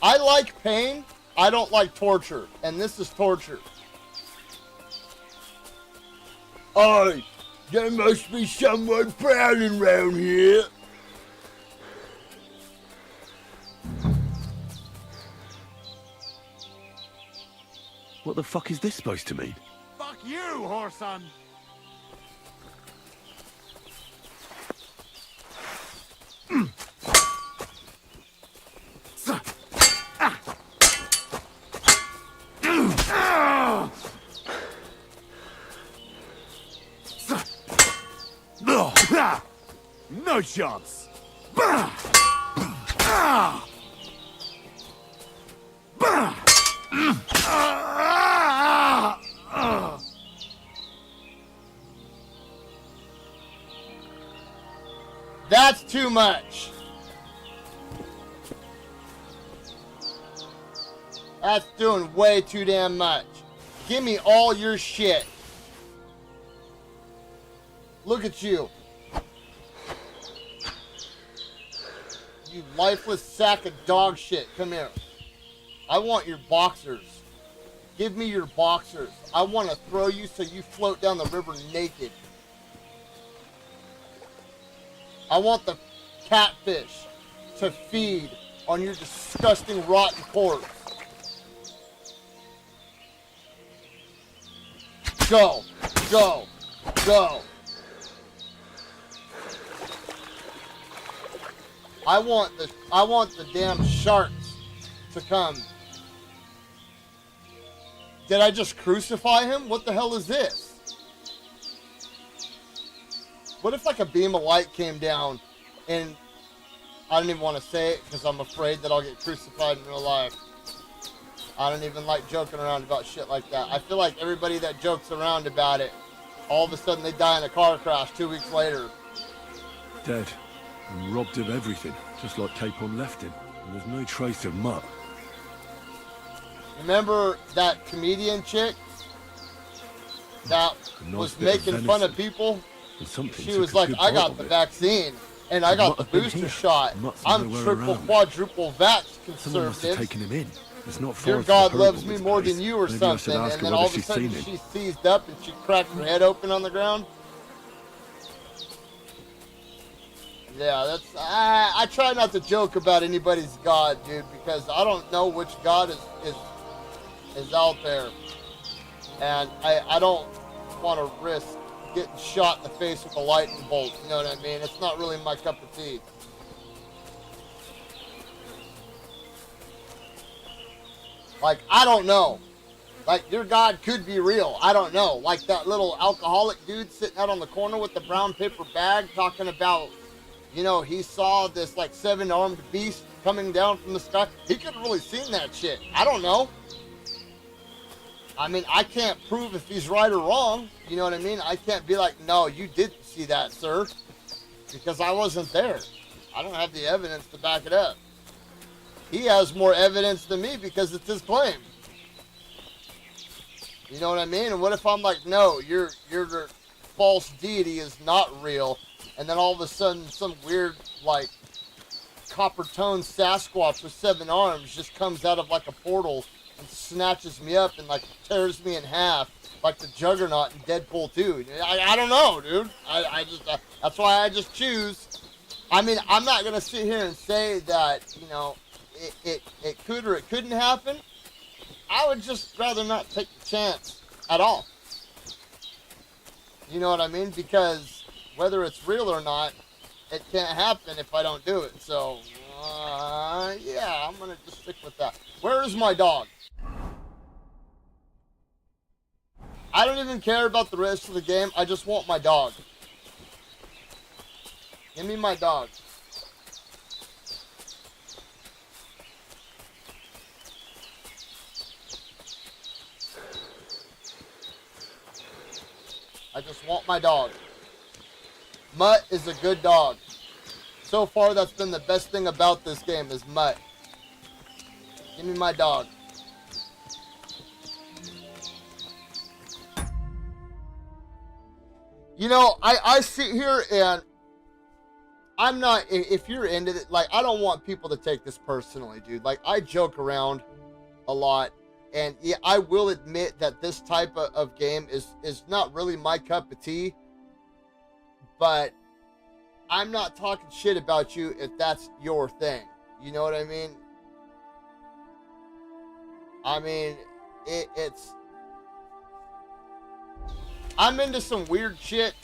I like pain, I don't like torture, and this is torture. Aye, there must be someone prowling round here. What the fuck is this supposed to mean? Fuck you, whoreson! No chance! That's too much. That's doing way too damn much. Give me all your shit. Look at you. You lifeless sack of dog shit. Come here. I want your boxers. Give me your boxers. I want to throw you so you float down the river naked. I want the catfish to feed on your disgusting rotten corpse. Go, go, go. I want the damn sharks to come. Did I just crucify him? What the hell is this? What if like a beam of light came down and I don't even want to say it because I'm afraid that I'll get crucified in real life. I don't even like joking around about shit like that. I feel like everybody that jokes around about it, all of a sudden they die in a car crash 2 weeks later. Dead and robbed of everything, just like Capon left him. And there's no trace of Mutt. Remember that comedian chick that was making fun of people? She was like, I got the vaccine and I got the booster shot. I'm triple, quadruple vax conservative. Taking him in. It's not far Your God loves me more than you or something. And then all of a sudden she seized up and she cracked her head open on the ground. Yeah, that's. I try not to joke about anybody's God, dude, because I don't know which God is out there, and I don't want to risk getting shot in the face with a lightning bolt. You know what I mean? It's not really my cup of tea. Like, I don't know. Like, your God could be real. I don't know. Like that little alcoholic dude sitting out on the corner with the brown paper bag talking about, you know, he saw this, like, 7-armed beast coming down from the sky. He could have really seen that shit. I don't know. I mean, I can't prove if he's right or wrong. You know what I mean? I can't be like, no, you didn't see that, sir. Because I wasn't there. I don't have the evidence to back it up. He has more evidence than me because it's his claim. You know what I mean? And what if I'm like, no, your false deity is not real, and then all of a sudden some weird, like, copper-toned Sasquatch with 7 arms just comes out of, like, a portal and snatches me up and, like, tears me in half like the Juggernaut in Deadpool 2. I don't know, dude. I just that's why I just choose. I mean, I'm not going to sit here and say that, you know, it could or it couldn't happen. I would just rather not take the chance at all. You know what I mean? Because whether it's real or not, it can't happen if I don't do it. So, yeah, I'm going to just stick with that. Where is my dog? I don't even care about the rest of the game. I just want my dog. Give me my dog. I just want my dog. Mutt is a good dog. So far, that's been the best thing about this game is Mutt. Give me my dog. You know, I sit here and I'm not, if you're into it, like, I don't want people to take this personally, dude. Like, I joke around a lot. And yeah, I will admit that this type of game is not really my cup of tea. But I'm not talking shit about you if that's your thing. You know what I mean? I mean, it's... I'm into some weird shit.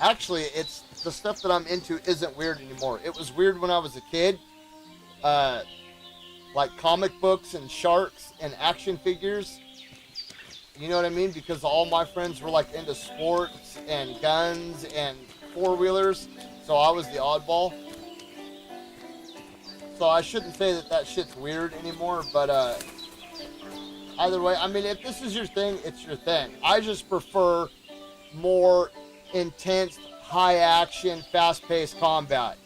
Actually, it's the stuff that I'm into isn't weird anymore. It was weird when I was a kid. Like comic books and sharks and action figures. You know what I mean? Because all my friends were like into sports and guns and four-wheelers. So I was the oddball. So I shouldn't say that shit's weird anymore. But either way, I mean, if this is your thing, it's your thing. I just prefer more intense, high-action, fast-paced combat.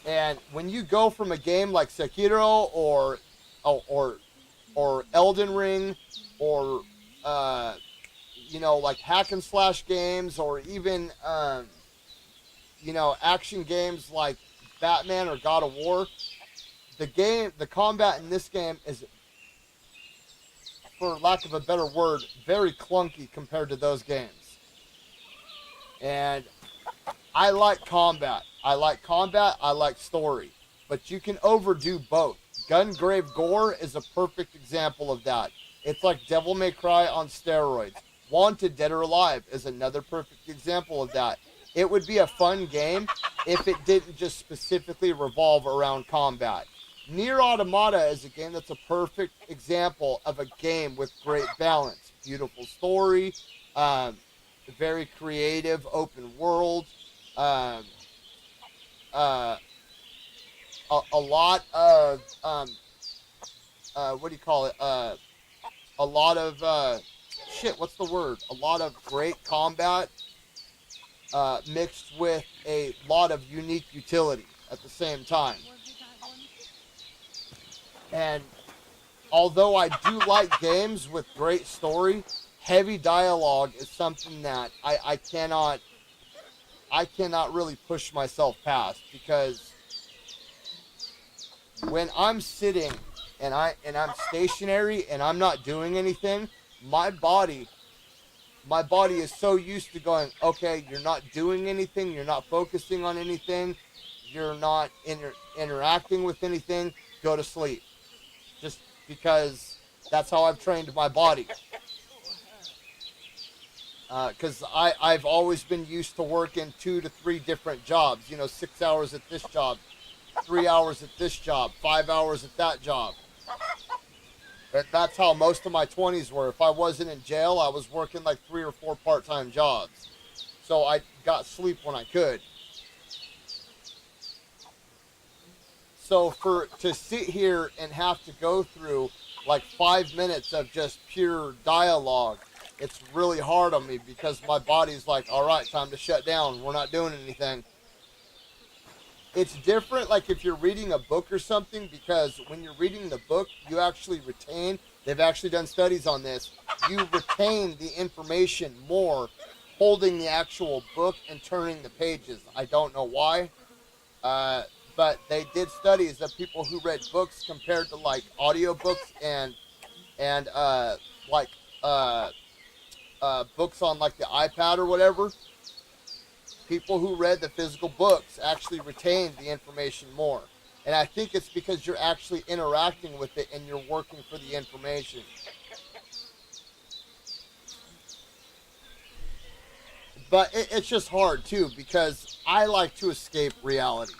And when you go from a game like Sekiro or Elden Ring or you know, like hack and slash games or even you know, action games like Batman or God of War, the combat in this game is, for lack of a better word, very clunky compared to those games. And I like combat. I like story. But you can overdo both. Gungrave Gore is a perfect example of that. It's like Devil May Cry on steroids. Wanted Dead or Alive is another perfect example of that. It would be a fun game if it didn't just specifically revolve around combat. Nier Automata is a game that's a perfect example of a game with great balance. Beautiful story, very creative, open world, a lot of, what do you call it? A lot of, what's the word? A lot of great combat, mixed with a lot of unique utility at the same time. And although I do like games with great story, heavy dialogue is something that I cannot really push myself past, because when I'm sitting and I'm stationary and I'm not doing anything, my body is so used to going, okay, you're not doing anything, you're not focusing on anything, you're not interacting with anything, go to sleep. Just because that's how I've trained my body. Because I've always been used to working 2 to 3 different jobs. You know, 6 hours at this job, 3 hours at this job, 5 hours at that job. That's how most of my 20s were. If I wasn't in jail, I was working like 3 or 4 part-time jobs. So I got sleep when I could. So to sit here and have to go through like 5 minutes of just pure dialogue, it's really hard on me because my body's like, all right, time to shut down. We're not doing anything. It's different like if you're reading a book or something, because when you're reading the book, you actually retain, they've actually done studies on this, you retain the information more holding the actual book and turning the pages. I don't know why, but they did studies of people who read books compared to like audiobooks and books on like the iPad or whatever. People who read the physical books actually retained the information more. And I think it's because you're actually interacting with it and you're working for the information. But it's just hard too, because I like to escape reality.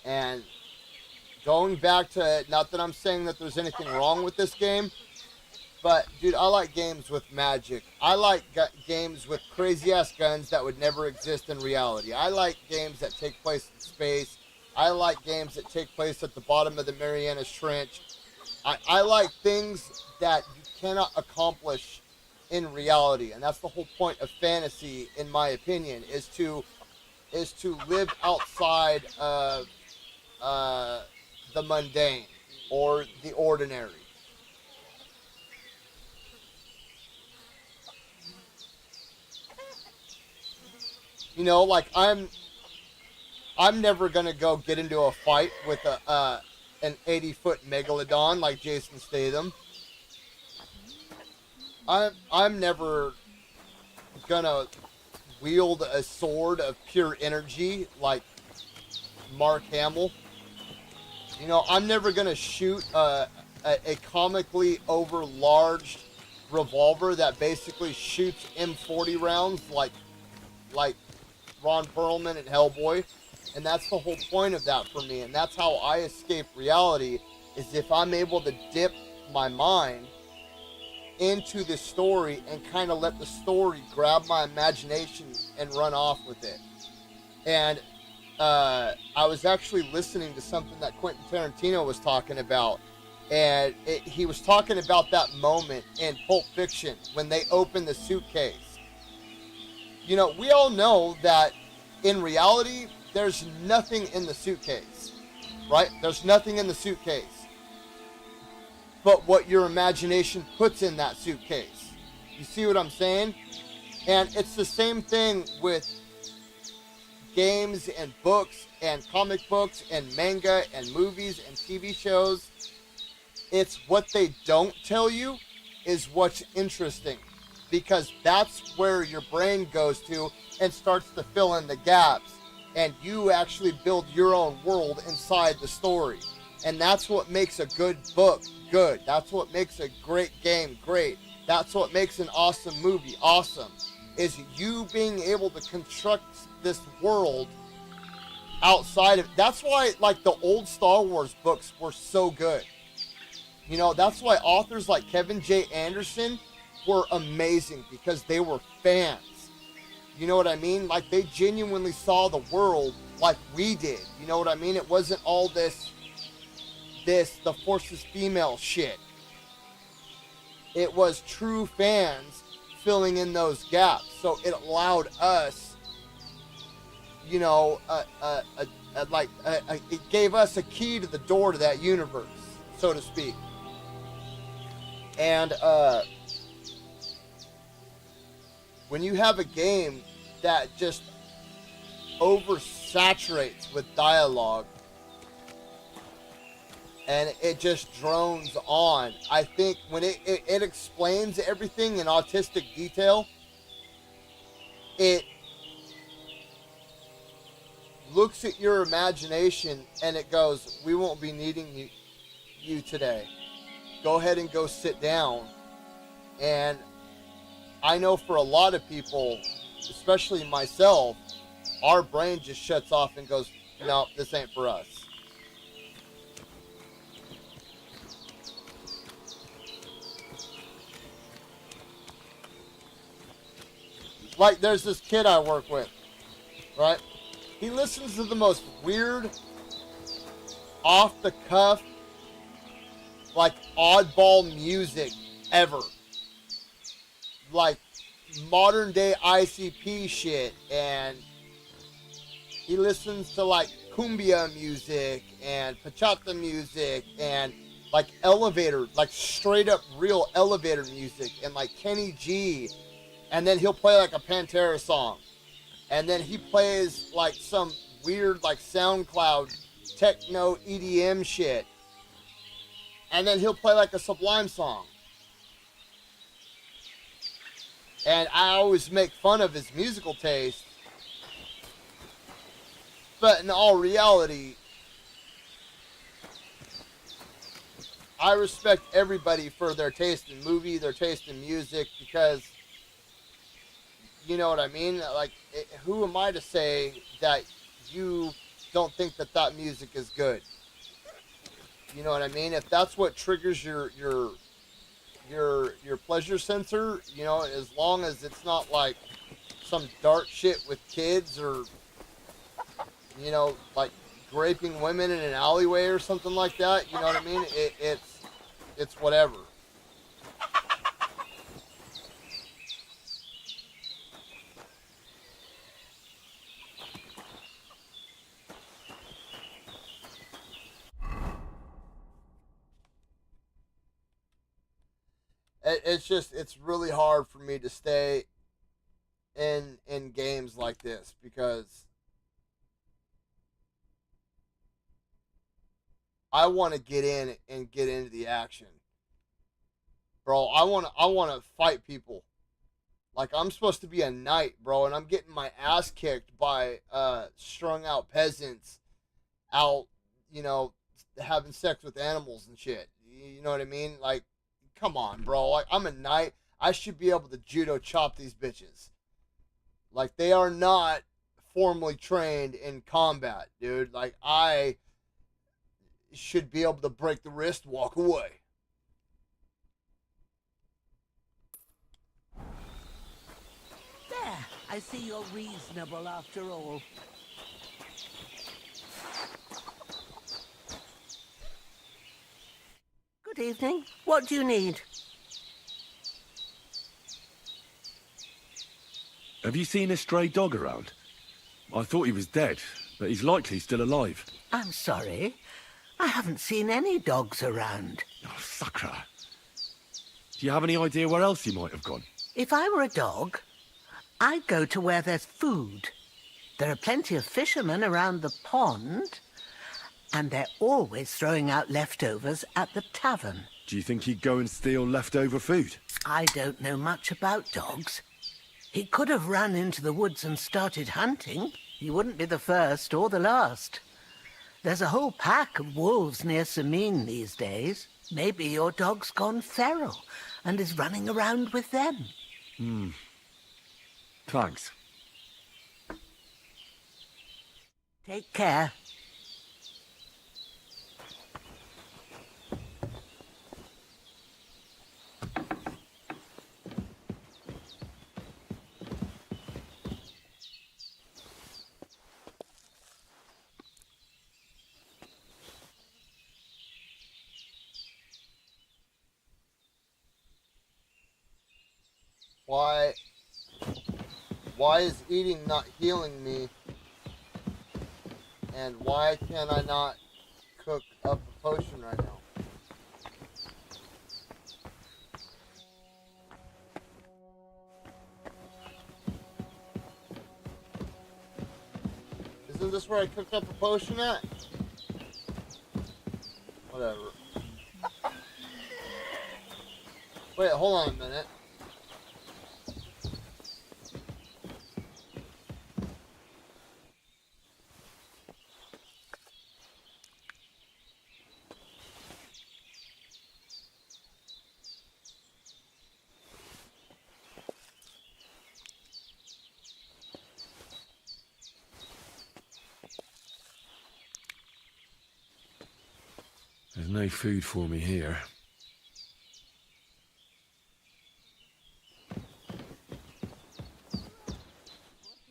And going back to, not that I'm saying that there's anything wrong with this game, but, dude, I like games with magic. I like games with crazy-ass guns that would never exist in reality. I like games that take place in space. I like games that take place at the bottom of the Marianas Trench. I like things that you cannot accomplish in reality. And that's the whole point of fantasy, in my opinion, is to live outside of the mundane or the ordinary. You know, like I'm never gonna go get into a fight with an 80-foot megalodon like Jason Statham. I'm never gonna wield a sword of pure energy like Mark Hamill. You know, I'm never gonna shoot a comically overlarge revolver that basically shoots M40 rounds like Ron Perlman and Hellboy. And that's the whole point of that for me. And that's how I escape reality, is if I'm able to dip my mind into the story and kind of let the story grab my imagination and run off with it. And I was actually listening to something that Quentin Tarantino was talking about. And he was talking about that moment in Pulp Fiction when they open the suitcase. You know, we all know that in reality, there's nothing in the suitcase, right? There's nothing in the suitcase but what your imagination puts in that suitcase. You see what I'm saying? And it's the same thing with games and books and comic books and manga and movies and TV shows. It's what they don't tell you is what's interesting. Because that's where your brain goes to and starts to fill in the gaps. And you actually build your own world inside the story. And that's what makes a good book good. That's what makes a great game great. That's what makes an awesome movie awesome. Is you being able to construct this world outside of... That's why, like, the old Star Wars books were so good. You know, that's why authors like Kevin J. Anderson were amazing, because they were fans. You know what I mean? Like, they genuinely saw the world like we did. You know what I mean? It wasn't all this the Force is female shit. It was true fans filling in those gaps. So it allowed us, you know, it gave us a key to the door to that universe, so to speak. And, when you have a game that just oversaturates with dialogue and it just drones on, I think when it explains everything in autistic detail, it looks at your imagination and it goes, we won't be needing you today. Go ahead and go sit down. And I know for a lot of people, especially myself, our brain just shuts off and goes, no, this ain't for us. Like, there's this kid I work with, right? He listens to the most weird, off-the-cuff, like, oddball music ever. Like, modern-day ICP shit, and he listens to, like, cumbia music and bachata music and, like, elevator, like, straight-up real elevator music and, like, Kenny G. And then he'll play, like, a Pantera song. And then he plays, like, some weird, like, SoundCloud techno EDM shit. And then he'll play, like, a Sublime song. And I always make fun of his musical taste. But in all reality, I respect everybody for their taste in movie, their taste in music, because, you know what I mean? Like, who am I to say that you don't think that that music is good? You know what I mean? If that's what triggers your pleasure sensor, you know, as long as it's not like some dark shit with kids or, you know, like raping women in an alleyway or something like that, you know what I mean? It's whatever. It's really hard for me to stay in games like this because I want to get in and get into the action. Bro, I want to fight people. Like, I'm supposed to be a knight, bro, and I'm getting my ass kicked by strung out peasants out, you know, having sex with animals and shit. You know what I mean? Like, come on, bro. Like, I'm a knight. I should be able to judo chop these bitches. Like, they are not formally trained in combat, dude. Like, I should be able to break the wrist, walk away. There, I see you're reasonable after all. Good evening. What do you need? Have you seen a stray dog around? I thought he was dead, but he's likely still alive. I'm sorry. I haven't seen any dogs around. Oh, Sakra. Do you have any idea where else he might have gone? If I were a dog, I'd go to where there's food. There are plenty of fishermen around the pond, and they're always throwing out leftovers at the tavern. Do you think he'd go and steal leftover food? I don't know much about dogs. He could have run into the woods and started hunting. He wouldn't be the first or the last. There's a whole pack of wolves near Samin these days. Maybe your dog's gone feral and is running around with them. Thanks. Take care. Why is eating not healing me? And why can I not cook up a potion right now? Isn't this where I cooked up a potion at? Whatever. Wait, hold on a minute. There's no food for me here.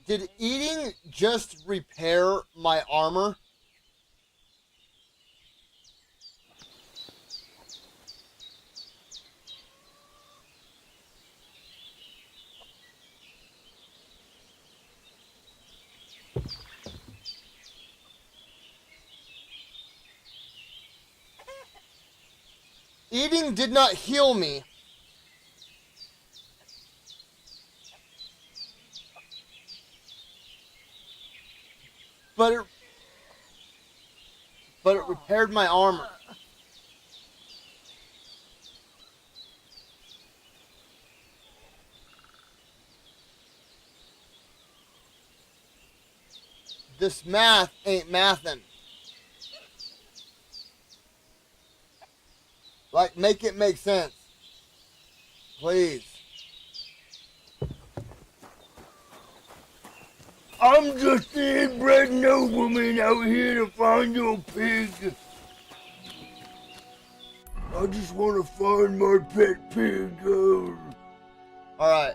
Did eating just repair my armor? Eating did not heal me. But it repaired my armor. This math ain't mathin'. Like, make it make sense. Please. I'm just an inbred nobleman out here to find your pig. I just want to find my pet pig. Alright.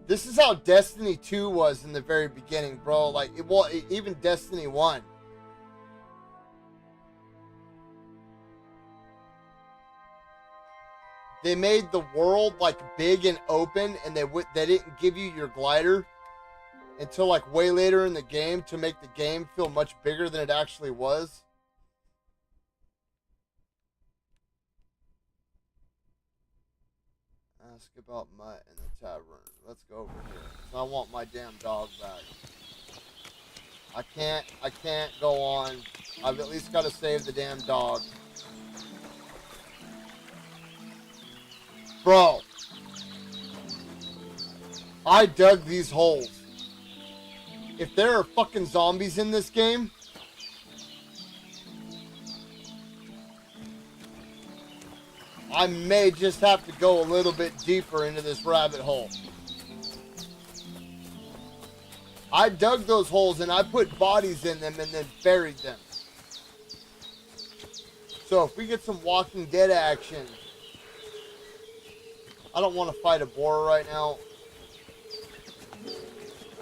This is how Destiny 2 was in the very beginning, bro. Like, even Destiny 1. They made the world, like, big and open, and they didn't give you your glider until, like, way later in the game to make the game feel much bigger than it actually was. Ask about Mutt in the tavern. Let's go over here. I want my damn dog back. I can't go on. I've at least got to save the damn dog. Bro. I dug these holes. If there are fucking zombies in this game, I may just have to go a little bit deeper into this rabbit hole. I dug those holes and I put bodies in them and then buried them. So if we get some Walking Dead action, I don't want to fight a boar right now.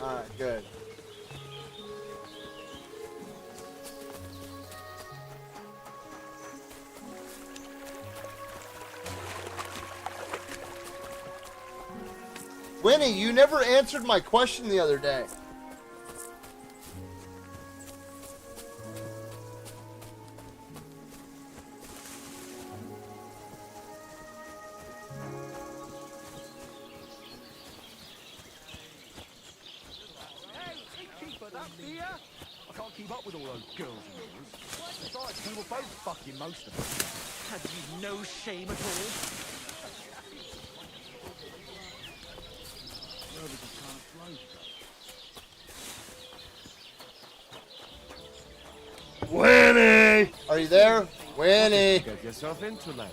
Alright, good. Winnie, you never answered my question the other day. I can't keep up with all those girls and yours. Besides, we were both fucking most of them. Have you no shame at all? Winnie! Are you there? Winnie! Get yourself into, lad.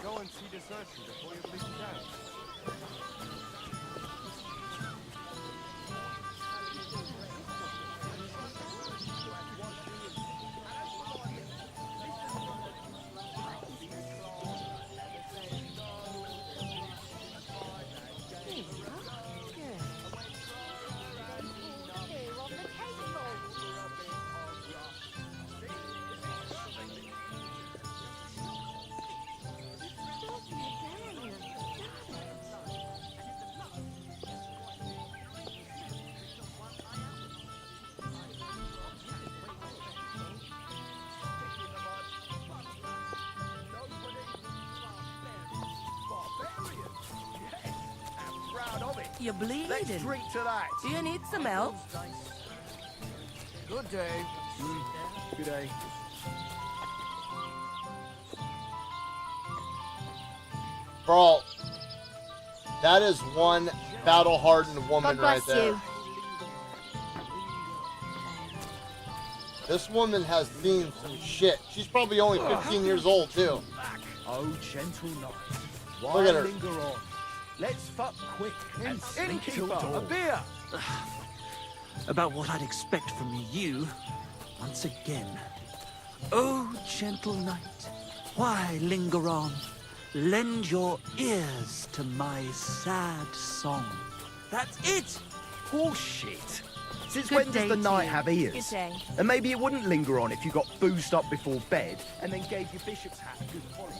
Go and see this urchin before you bleed down. You're bleeding. Let's drink to that. Do you need some help? Good day. Good day. Bro, that is one battle-hardened woman right there. You. This woman has seen some shit. She's probably only 15 years old, too. Oh, gentle knight, why Look at her. linger on? Let's fuck quick and sneak till dawn. A beer! About what I'd expect from you, once again. Oh, gentle knight, why linger on? Lend your ears to my sad song. That's it! Bullshit. Since Good when does day the to knight you. have ears? Good day. And maybe it wouldn't linger on if you got boozed up before bed and then gave your bishop's hat a good polish.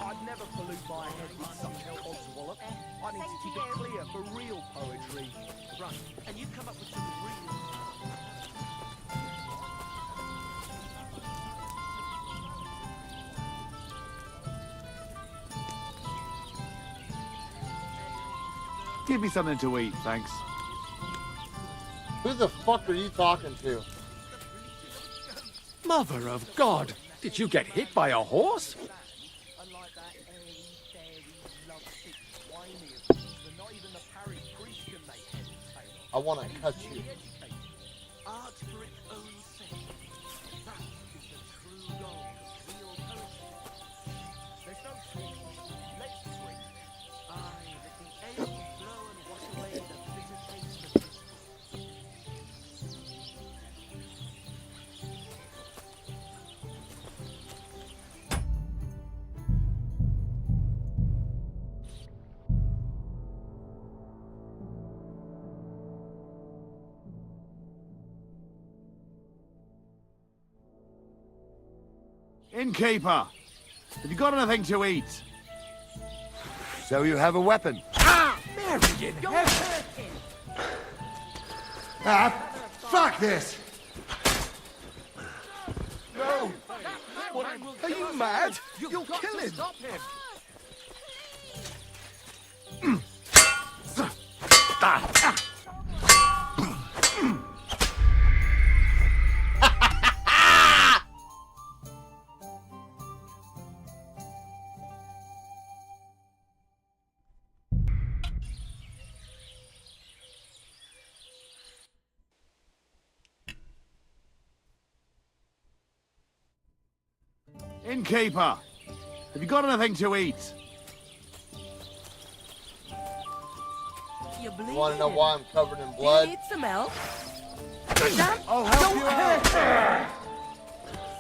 I'd never pollute my head with such an odswallop. I need to keep it clear for real poetry. Right, and you come up with some real... Give me something to eat, thanks. Who the fuck are you talking to? Mother of God! Did you get hit by a horse? Unlike that airy, fairy, lovesick, whiny abuse that not even the parish priest can make head and tail of. I want to cut you. Art for its own sake. That is the true goal of real poetry. There's no drink. Let's drink. Aye, let the ale flow and wash away the bitter taste of discord. Innkeeper, have you got anything to eat? So you have a weapon? Mary in heaven! Fuck this! No! What, are you mad? You'll kill him! Stop him! Innkeeper, have you got anything to eat? You bleeding? Want to know why I'm covered in You blood? need some help? I'll help you out!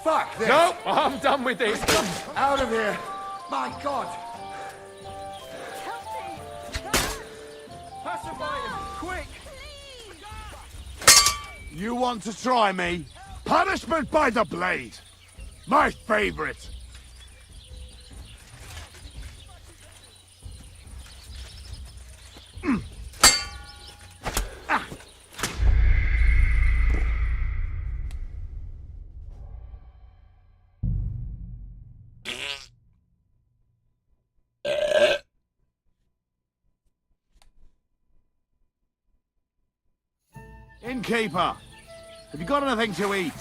Fuck this! Nope, I'm done with this. Out of here! My God! Help me! Pacify him, quick! You want to try me? Punishment by the blade! My favorite! Innkeeper, have you got anything to eat?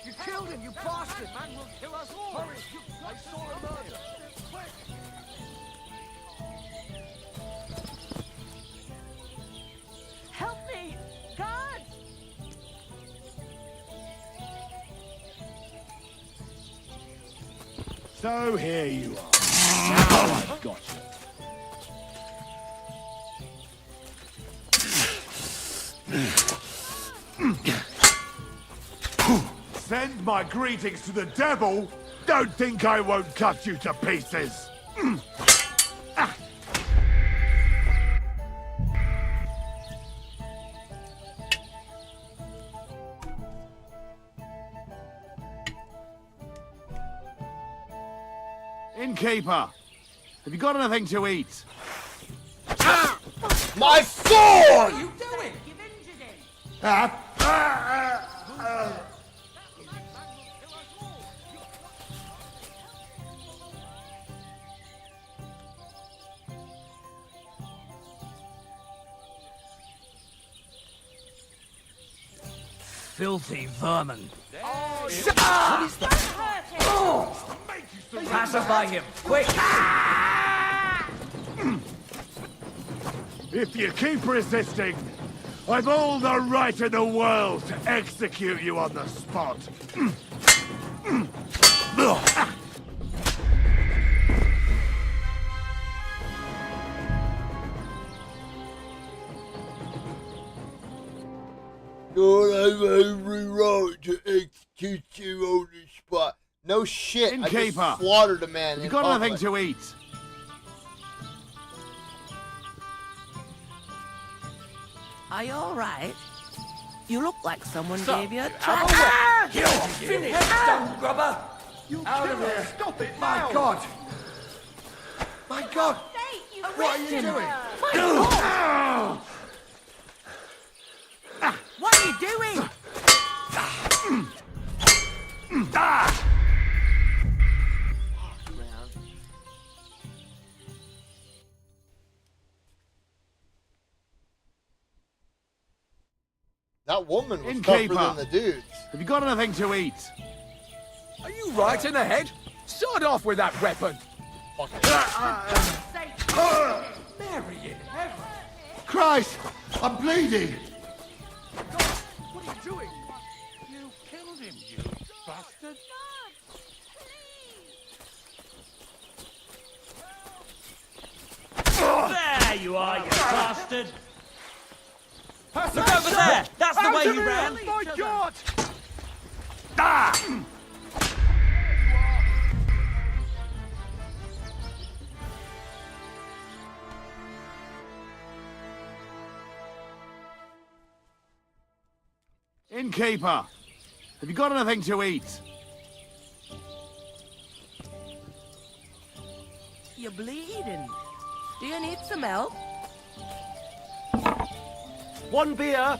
You killed him, you bastard! Man will kill us all! Hurry! I saw a murder! Quick! Help me! God! So here you are. Now I've got you. Send my greetings to the devil. Don't think I won't cut you to pieces. Innkeeper, have you got anything to eat? My sword! What are you doing? You've injured him. Filthy vermin. Pacify him, quick! If you keep resisting, I've all the right in the world to execute you on the spot. God, I've every right to execute you on the spot. No shit. I Innkeeper, just slaughtered a man. You in got public. anything to eat? Are you all right? You look like someone So, gave you a have a track. whip. You're finished, stone grubber! Out of here! Stop it My now! God! My God! What are you doing? What are you doing? That woman was Innkeeper. tougher than the dudes. Have you got anything to eat? Are you right in the head? Sod off with that weapon! Mary in heaven! Christ, I'm bleeding. What are you doing? You killed him, you bastard! There you are, you bastard! Look over there! That's the way you ran! My God! Innkeeper, have you got anything to eat? You're bleeding. Do you need some help? One beer!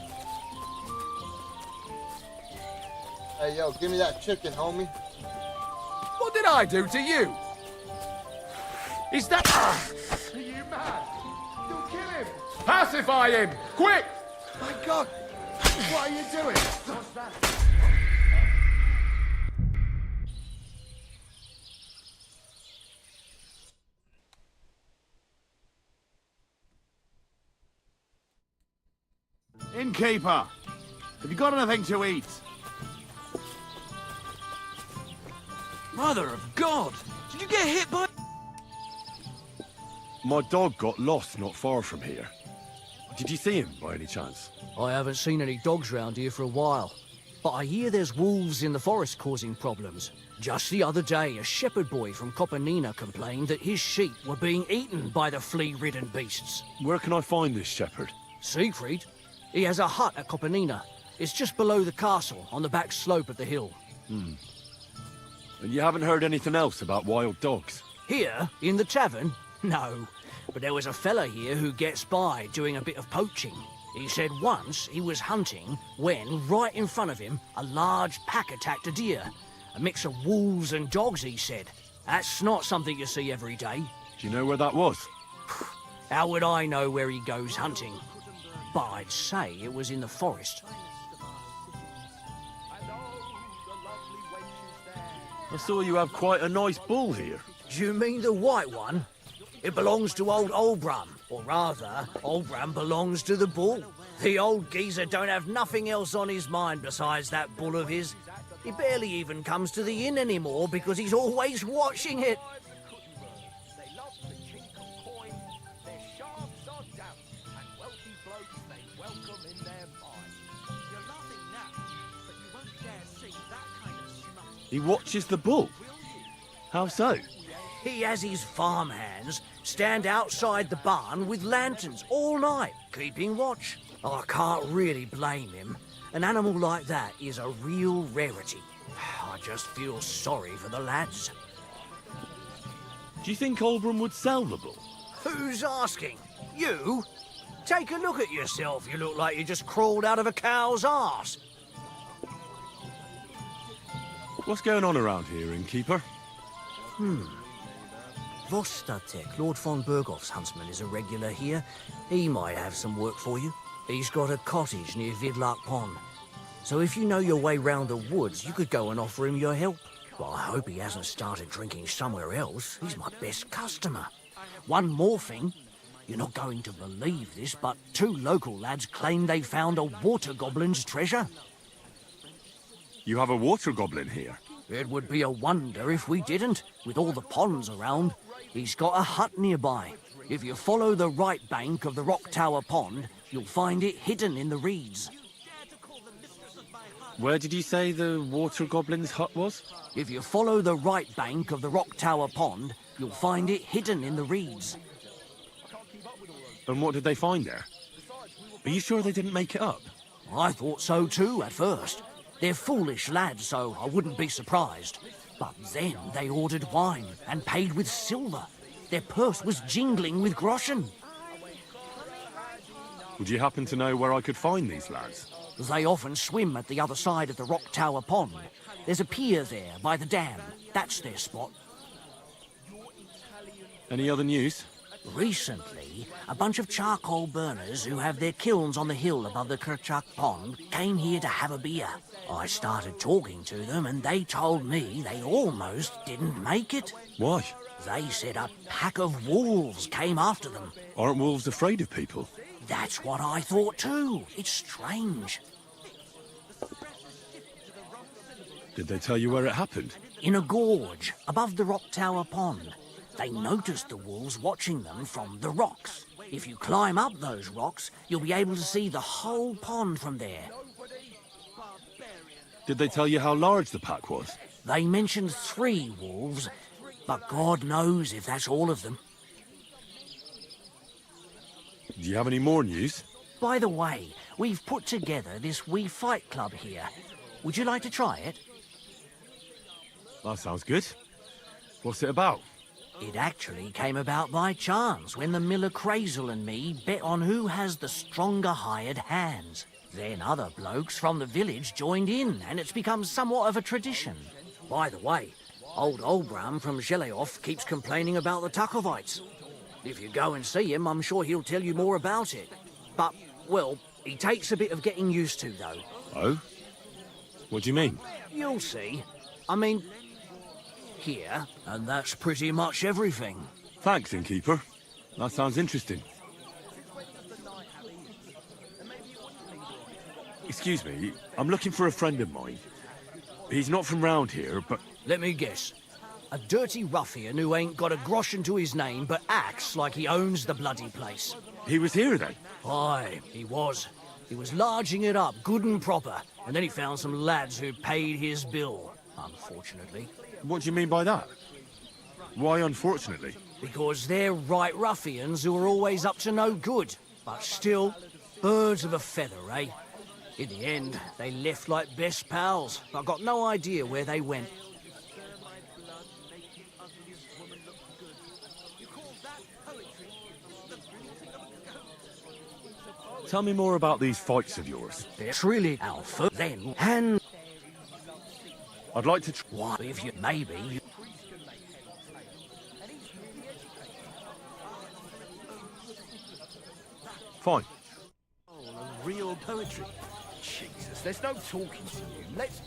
Hey, yo, give me that chicken, homie. What did I do to you? Is that... Are you mad? You'll kill him! Pacify him! Quick! My God, what are you doing? What's that? Innkeeper, have you got anything to eat? Mother of God! Did you get hit by... My dog got lost not far from here. Did you see him by any chance? I haven't seen any dogs round here for a while, but I hear there's wolves in the forest causing problems. Just the other day, a shepherd boy from Copenina complained that his sheep were being eaten by the flea-ridden beasts. Where can I find this shepherd? Siegfried? He has a hut at Copenina. It's just below the castle, on the back slope of the hill. And you haven't heard anything else about wild dogs? Here, in the tavern? No. But there was a fella here who gets by doing a bit of poaching. He said once he was hunting when, right in front of him, a large pack attacked a deer. A mix of wolves and dogs, he said. That's not something you see every day. Do you know where that was? How would I know where he goes hunting? But I'd say it was in the forest. I saw you have quite a nice bull here. Do you mean the white one? It belongs to old Olbram. Or rather, Olbram belongs to the bull. The old geezer don't have nothing else on his mind besides that bull of his. He barely even comes to the inn anymore because he's always watching it. They love the chink of coin, their shafts are damp, and wealthy blokes they welcome in their mind. You're laughing now, but you won't dare sing that kind of smut. He watches the bull. How so? He has his farmhands stand outside the barn with lanterns all night, keeping watch. I can't really blame him. An animal like that is a real rarity. I just feel sorry for the lads. Do you think Olbram would sell the bull? Who's asking? You? Take a look at yourself. You look like you just crawled out of a cow's arse. What's going on around here, innkeeper? Vostatek, Lord von Berghoff's huntsman, is a regular here. He might have some work for you. He's got a cottage near Vidlark Pond. So if you know your way round the woods, you could go and offer him your help. Well, I hope he hasn't started drinking somewhere else. He's my best customer. One more thing. You're not going to believe this, but 2 local lads claim they found a water goblin's treasure. You have a water goblin here? It would be a wonder if we didn't, with all the ponds around. He's got a hut nearby. If you follow the right bank of the Rock Tower Pond, you'll find it hidden in the reeds. Where did you say the water goblin's hut was? If you follow the right bank of the Rock Tower Pond, you'll find it hidden in the reeds. And what did they find there? Are you sure they didn't make it up? I thought so too at first. They're foolish lads, so I wouldn't be surprised. But then they ordered wine and paid with silver. Their purse was jingling with groschen. Would you happen to know where I could find these lads? They often swim at the other side of the Rock Tower Pond. There's a pier there by the dam. That's their spot. Any other news? Recently, a bunch of charcoal burners who have their kilns on the hill above the Kerchak Pond came here to have a beer. I started talking to them and they told me they almost didn't make it. Why? They said a pack of wolves came after them. Aren't wolves afraid of people? That's what I thought too. It's strange. Did they tell you where it happened? In a gorge above the Rock Tower Pond. They noticed the wolves watching them from the rocks. If you climb up those rocks, you'll be able to see the whole pond from there. Did they tell you how large the pack was? They mentioned 3 wolves, but God knows if that's all of them. Do you have any more news? By the way, we've put together this wee fight club here. Would you like to try it? That sounds good. What's it about? It actually came about by chance when the miller Crazel and me bet on who has the stronger hired hands. Then other blokes from the village joined in, and it's become somewhat of a tradition. By the way, old Olbram from Zheleov keeps complaining about the Takovites. If you go and see him, I'm sure he'll tell you more about it. But, well, he takes a bit of getting used to, though. Oh? What do you mean? You'll see. I mean, here, and that's pretty much everything. Thanks, innkeeper. That sounds interesting. Excuse me, I'm looking for a friend of mine. He's not from round here, but... Let me guess. A dirty ruffian who ain't got a groschen to his name but acts like he owns the bloody place. He was here then? Aye, he was. He was larging it up good and proper, and then he found some lads who paid his bill, unfortunately. What do you mean by that? Why unfortunately? Because they're right ruffians who are always up to no good. But still, birds of a feather, eh? In the end, they left like best pals. I've got no idea where they went. Tell me more about these fights of yours. It's really Alpha, then, and... I'd like to Why, if you... maybe... Fine. Real poetry. Jesus, there's no talking to you. Let's...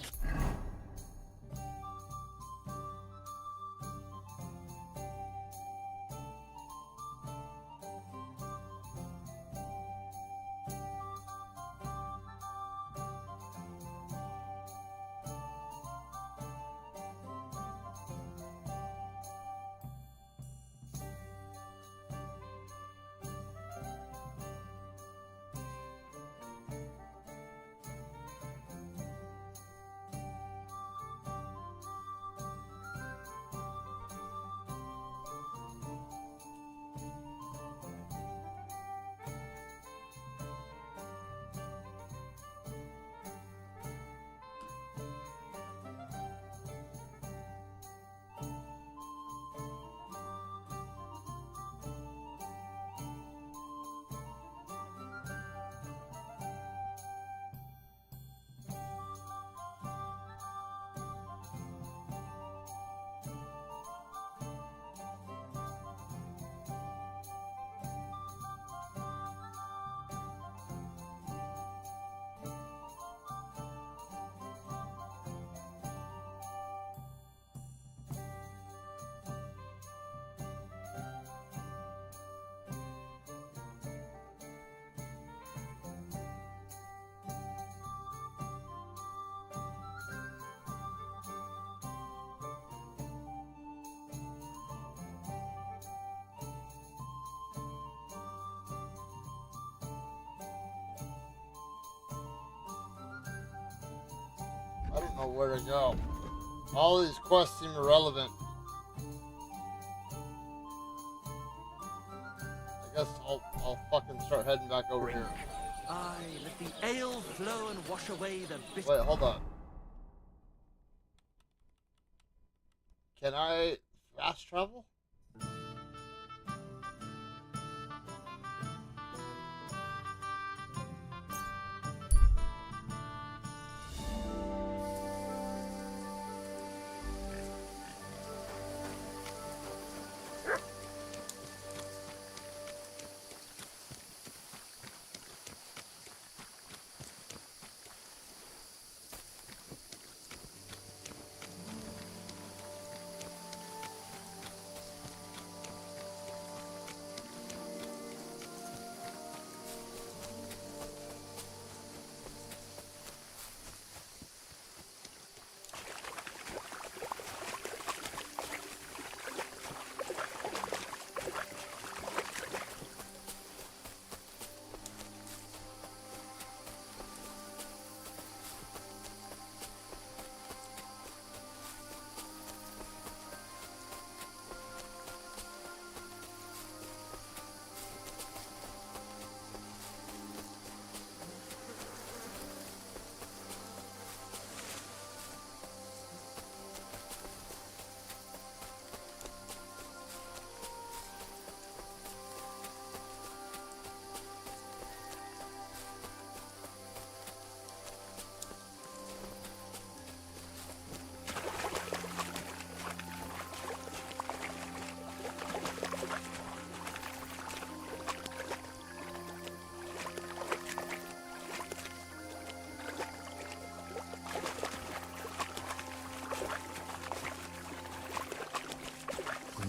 know where to go. All these quests seem irrelevant. I guess I'll fucking start heading back over here. Aye, let the ale flow and wash away the bitter. Wait, hold on. Can I fast travel?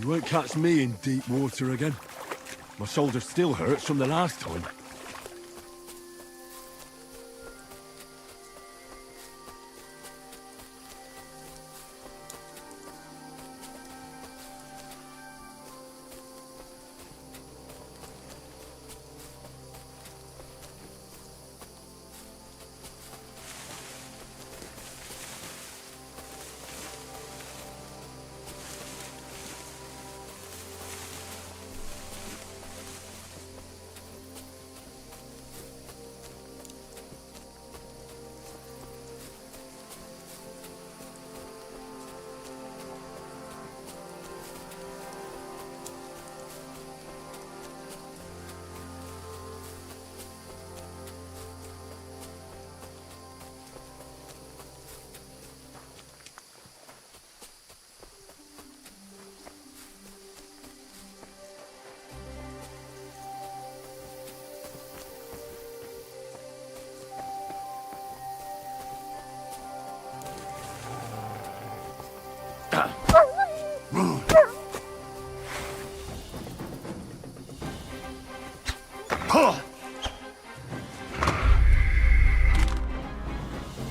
You won't catch me in deep water again. My shoulder still hurts from the last time.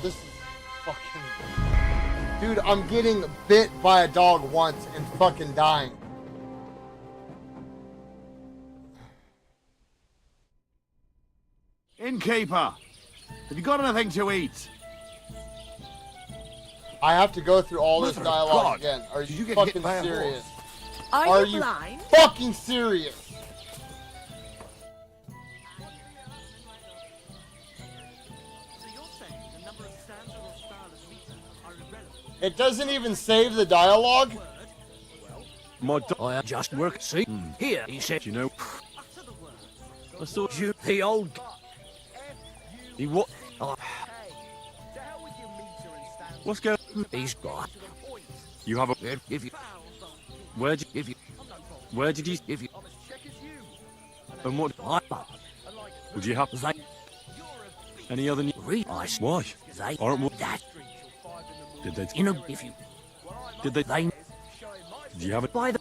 This is fucking... Dude, I'm getting bit by a dog once and fucking dying. Innkeeper, have you got anything to eat? I have to go through all this Mother of dialogue God. again. Are Did you you get hit fucking by a serious? Are you blind? Fucking serious? It doesn't even save the dialogue? I just work. See? Here, he said. You know, I saw you, the old. he what? Oh, What's going? he's got. You have a. If you. Where did If you. Where did you? If you. And what? I. Would you have They. any other? Realize. Why? They. Aren't we? That. Did they? You know, if you. Did they? They. Did you have it? By the.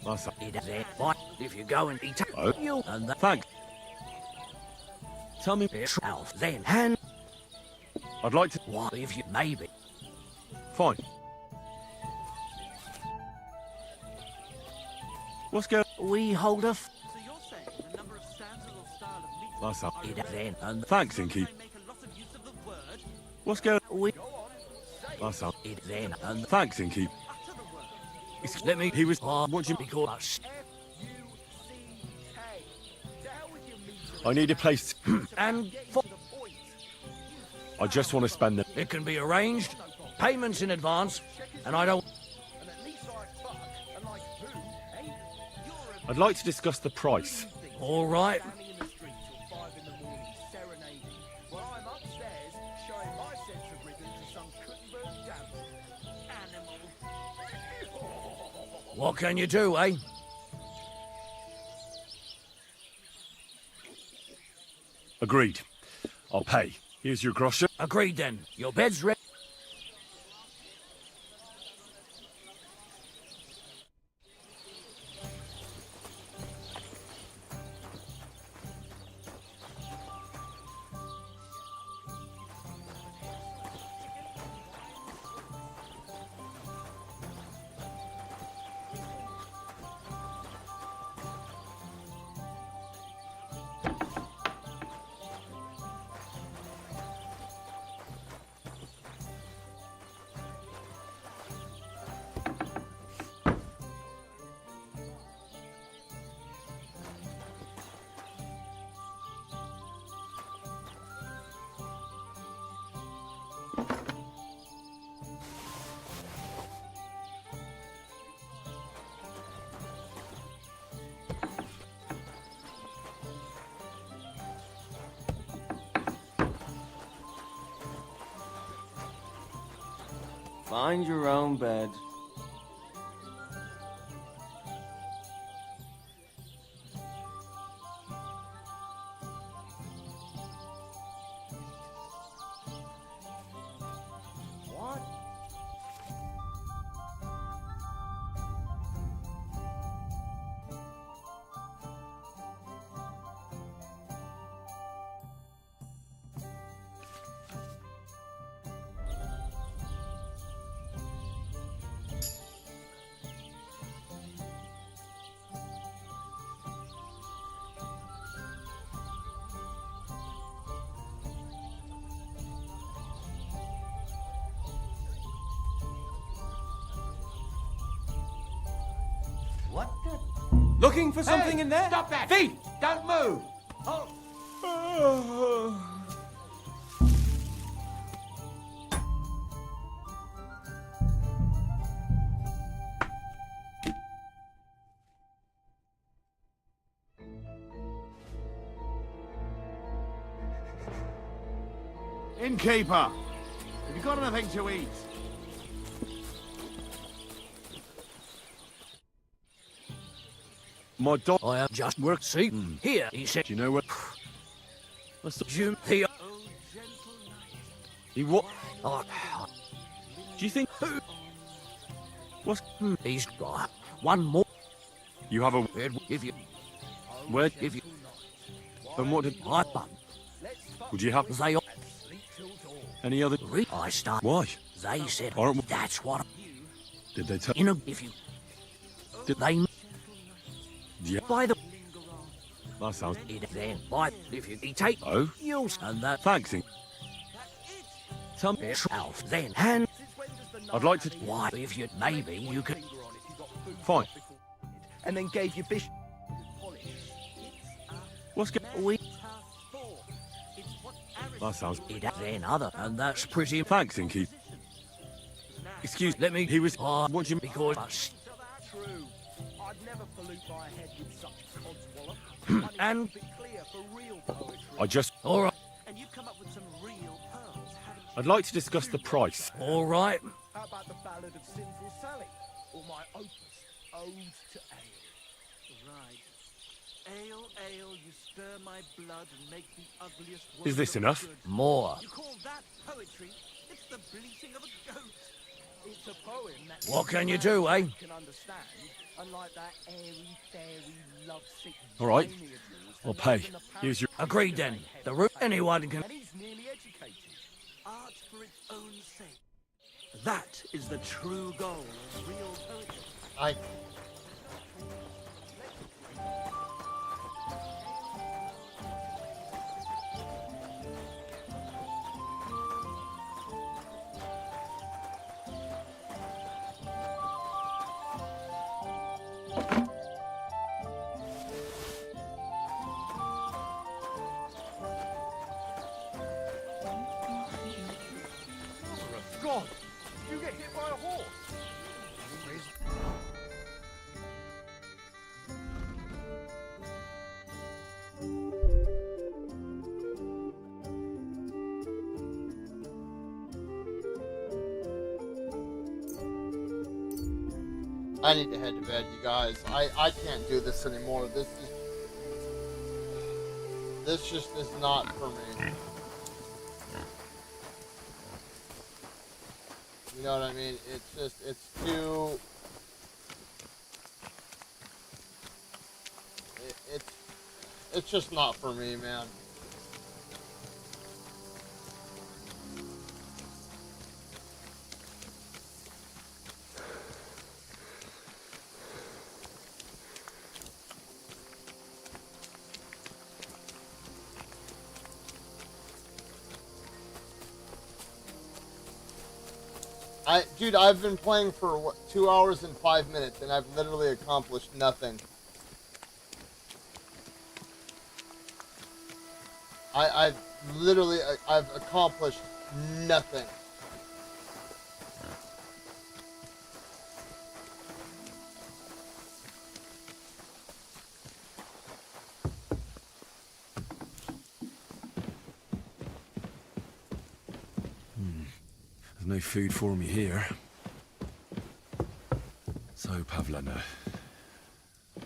That's that. It there. Why? If you go and eat. Oh. You. And that. Thanks. Tell me. Yourself then. And. I'd like to. Why? If you. Maybe. Fine. What's going? We hold a. So you're saying the number of stanzas or style of meat That's that. It then. And. Thanks, Inky. make a lot of use of the word? What's going We That sounds... it then and Thanks, Inky. let me. He was... What you call us? I need a place... And I just want to spend the... it can be arranged. Payments in advance, and I don't. I'd like to discuss the price. All right. What can you do, eh? Agreed. I'll pay. Here's your groschen. Agreed then. Your bed's ready. Find your own bed. What? What the? Looking for something in there? Stop that! Feet! Don't move! Innkeeper, have you got anything to eat? My dog... I have just worked. See, here, he said. Do you know what... What's the... June, the. He what? Oh, Do you think... What's... he's got one more. You have a... If you. Where... If you. And what did... I. Would you have... They. Any other... I start. Why? They said. Aren't... That's what. Did they tell... You know, if you. Did they. Yeah. By the. That sounds... It then. By. If you. He take. Oh? You'll. And that. Thanks, Ink. Tell me... Alf, then. And. I'd like to... Why, if you. Maybe you could. Fine. And then gave your bishop. What's going... We. That sounds... It then other. And that's pretty. Thanks, Inky. Excuse... Let me. He was... what do you. Because. True. I'd never pollute my head with such codswallop. And. Be clear for real poetry. I just... All right. And you've come up with some real pearls, haven't you? I'd like to discuss the price. All right. How about the Ballad of Sinful Sally? Or my opus, Ode to Ale? Right. Ale, ale, you stir my blood and make the ugliest word Is this enough? good. More. You call that poetry? It's the bleating of a goat. It's a poem that What can you do, eh? can understand, unlike that airy, fairy, lovesick. All right. zany of yours I'll that pay. lives in a Here's your... Agreed then. The root. Anyone can. And he's nearly educated. Art for its own sake. That is the true goal of real poetry. I... I need to head to bed, you guys. I can't do this anymore. This just is not for me. You know what I mean? It's too... It's just not for me, man. Dude, I've been playing for, what, 2 hours and 5 minutes, and I've literally accomplished nothing. I've accomplished nothing. There's no food for me here. So, Pavlena,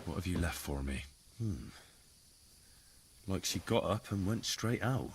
what have you left for me? Like she got up and went straight out.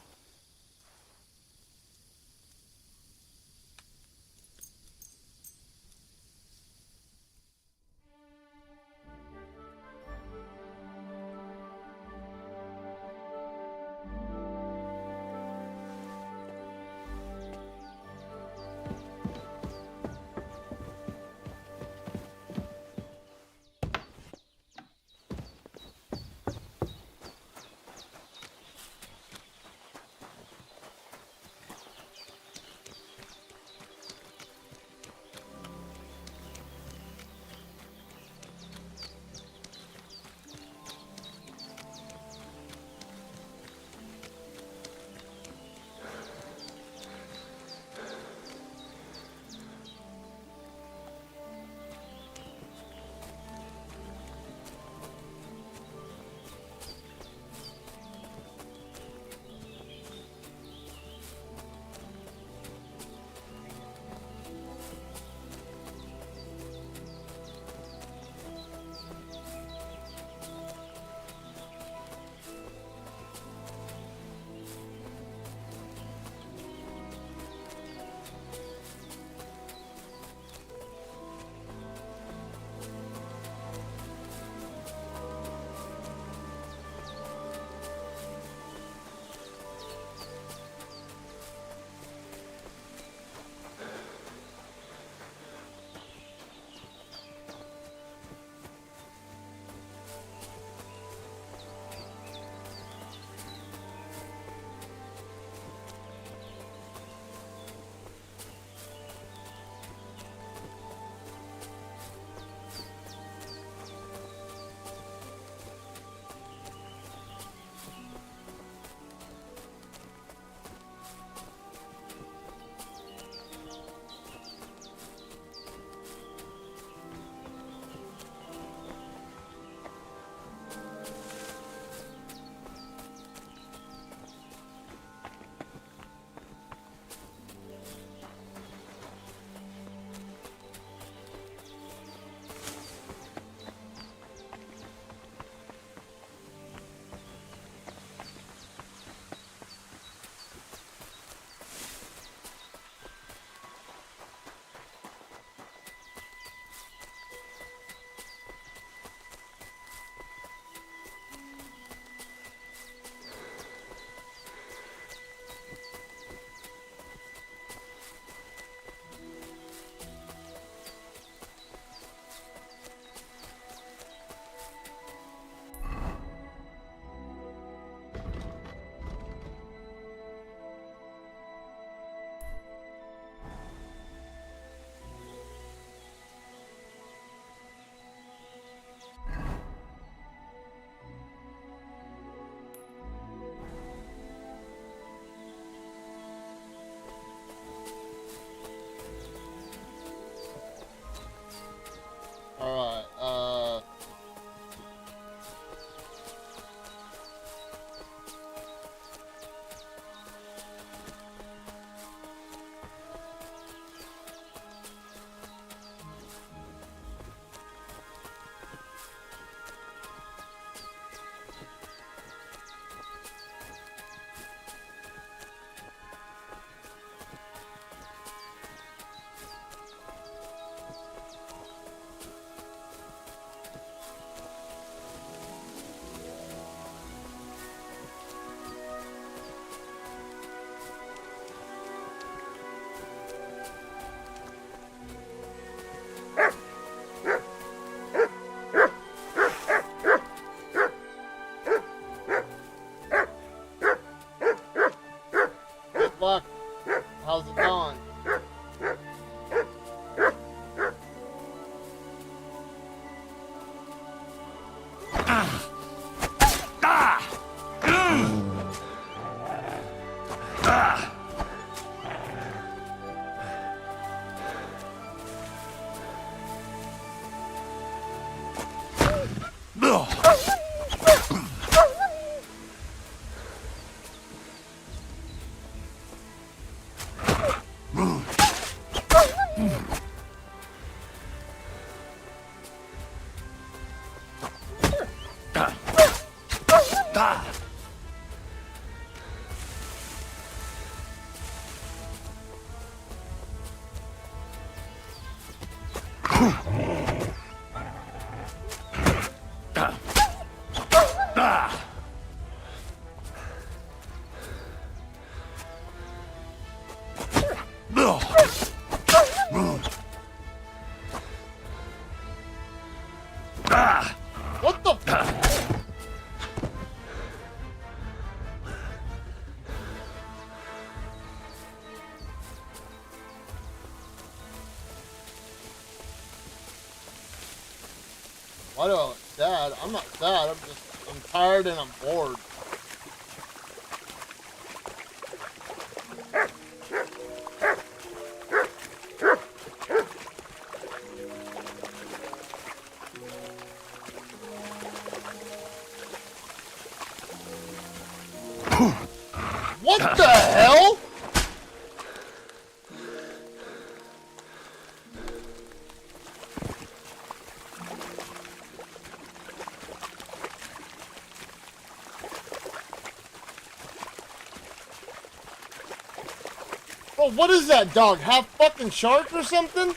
fuck? How's it going? What the f- Why do I look sad? I'm not sad, I'm tired and I'm bored. What the hell? Bro, what is that dog? Half fucking shark or something?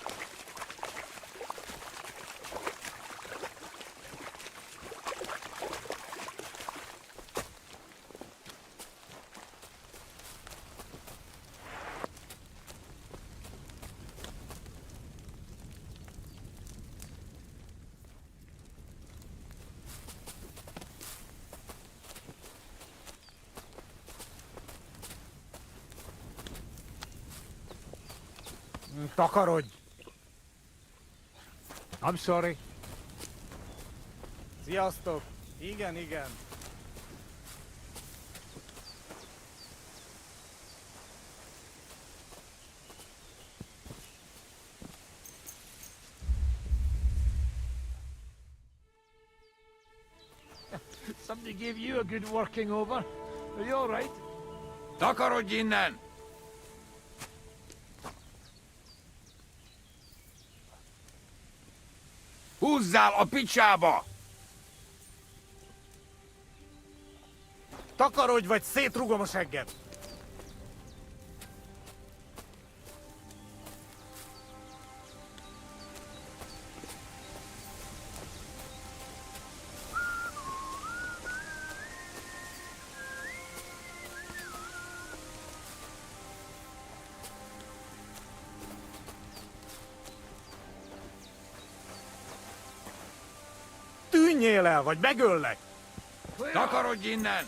Takarodj! I'm sorry. Sziasztok! Igen, igen. Somebody gave you a good working over. Are you all right? Takarodj innen! Húzzál a picsába! Takarodj, vagy szétrugom a segged! Tűnjél el, vagy megöllek! Takarodj innen!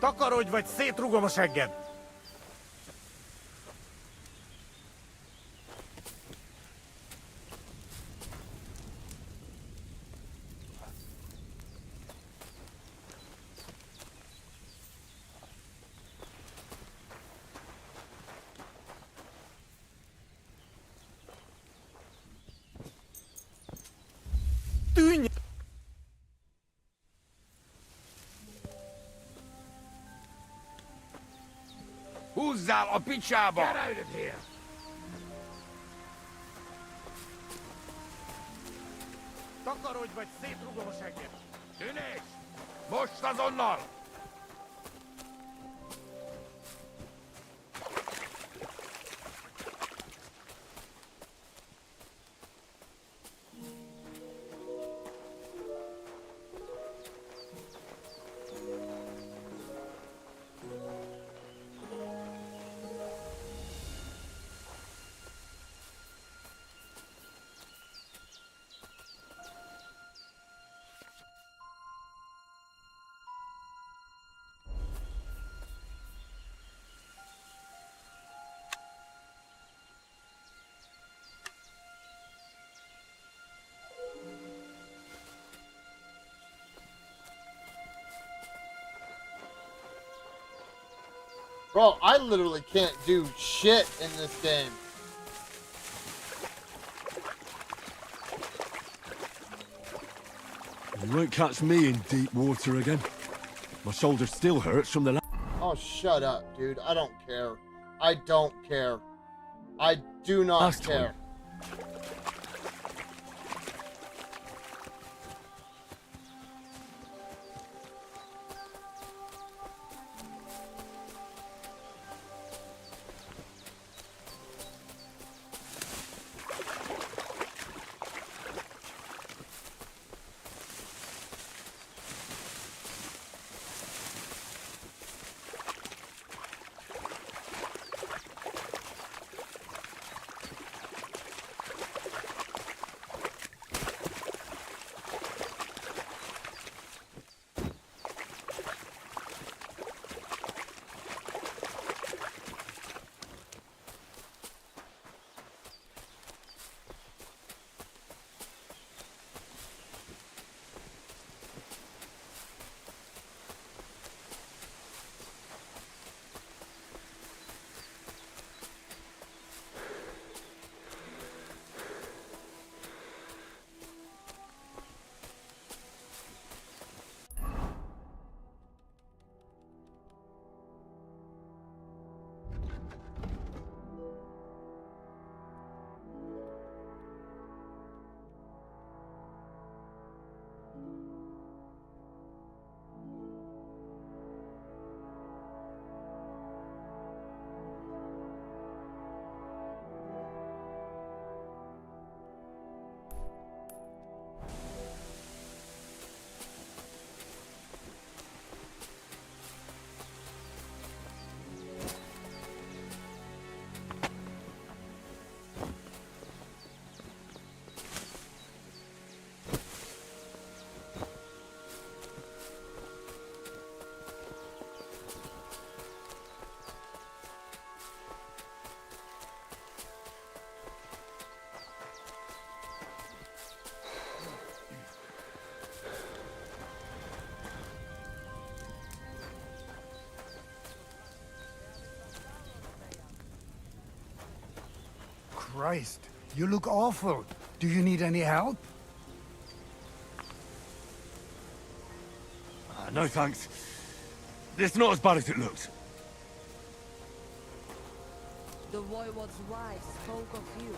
Takarodj, vagy szétrugom a segged! Tűnj! Húzzál a picsába! Get out of here! Takarodj, vagy szétrugom a segged! Tűnés! Most azonnal! Bro, I literally can't do shit in this game. You won't catch me in deep water again. My shoulder still hurts from the Oh, shut up, dude. I don't care. I don't care. I do not last care. time. Christ, you look awful. Do you need any help? No thanks. It's not as bad as it looks. The voivode's wife spoke of you.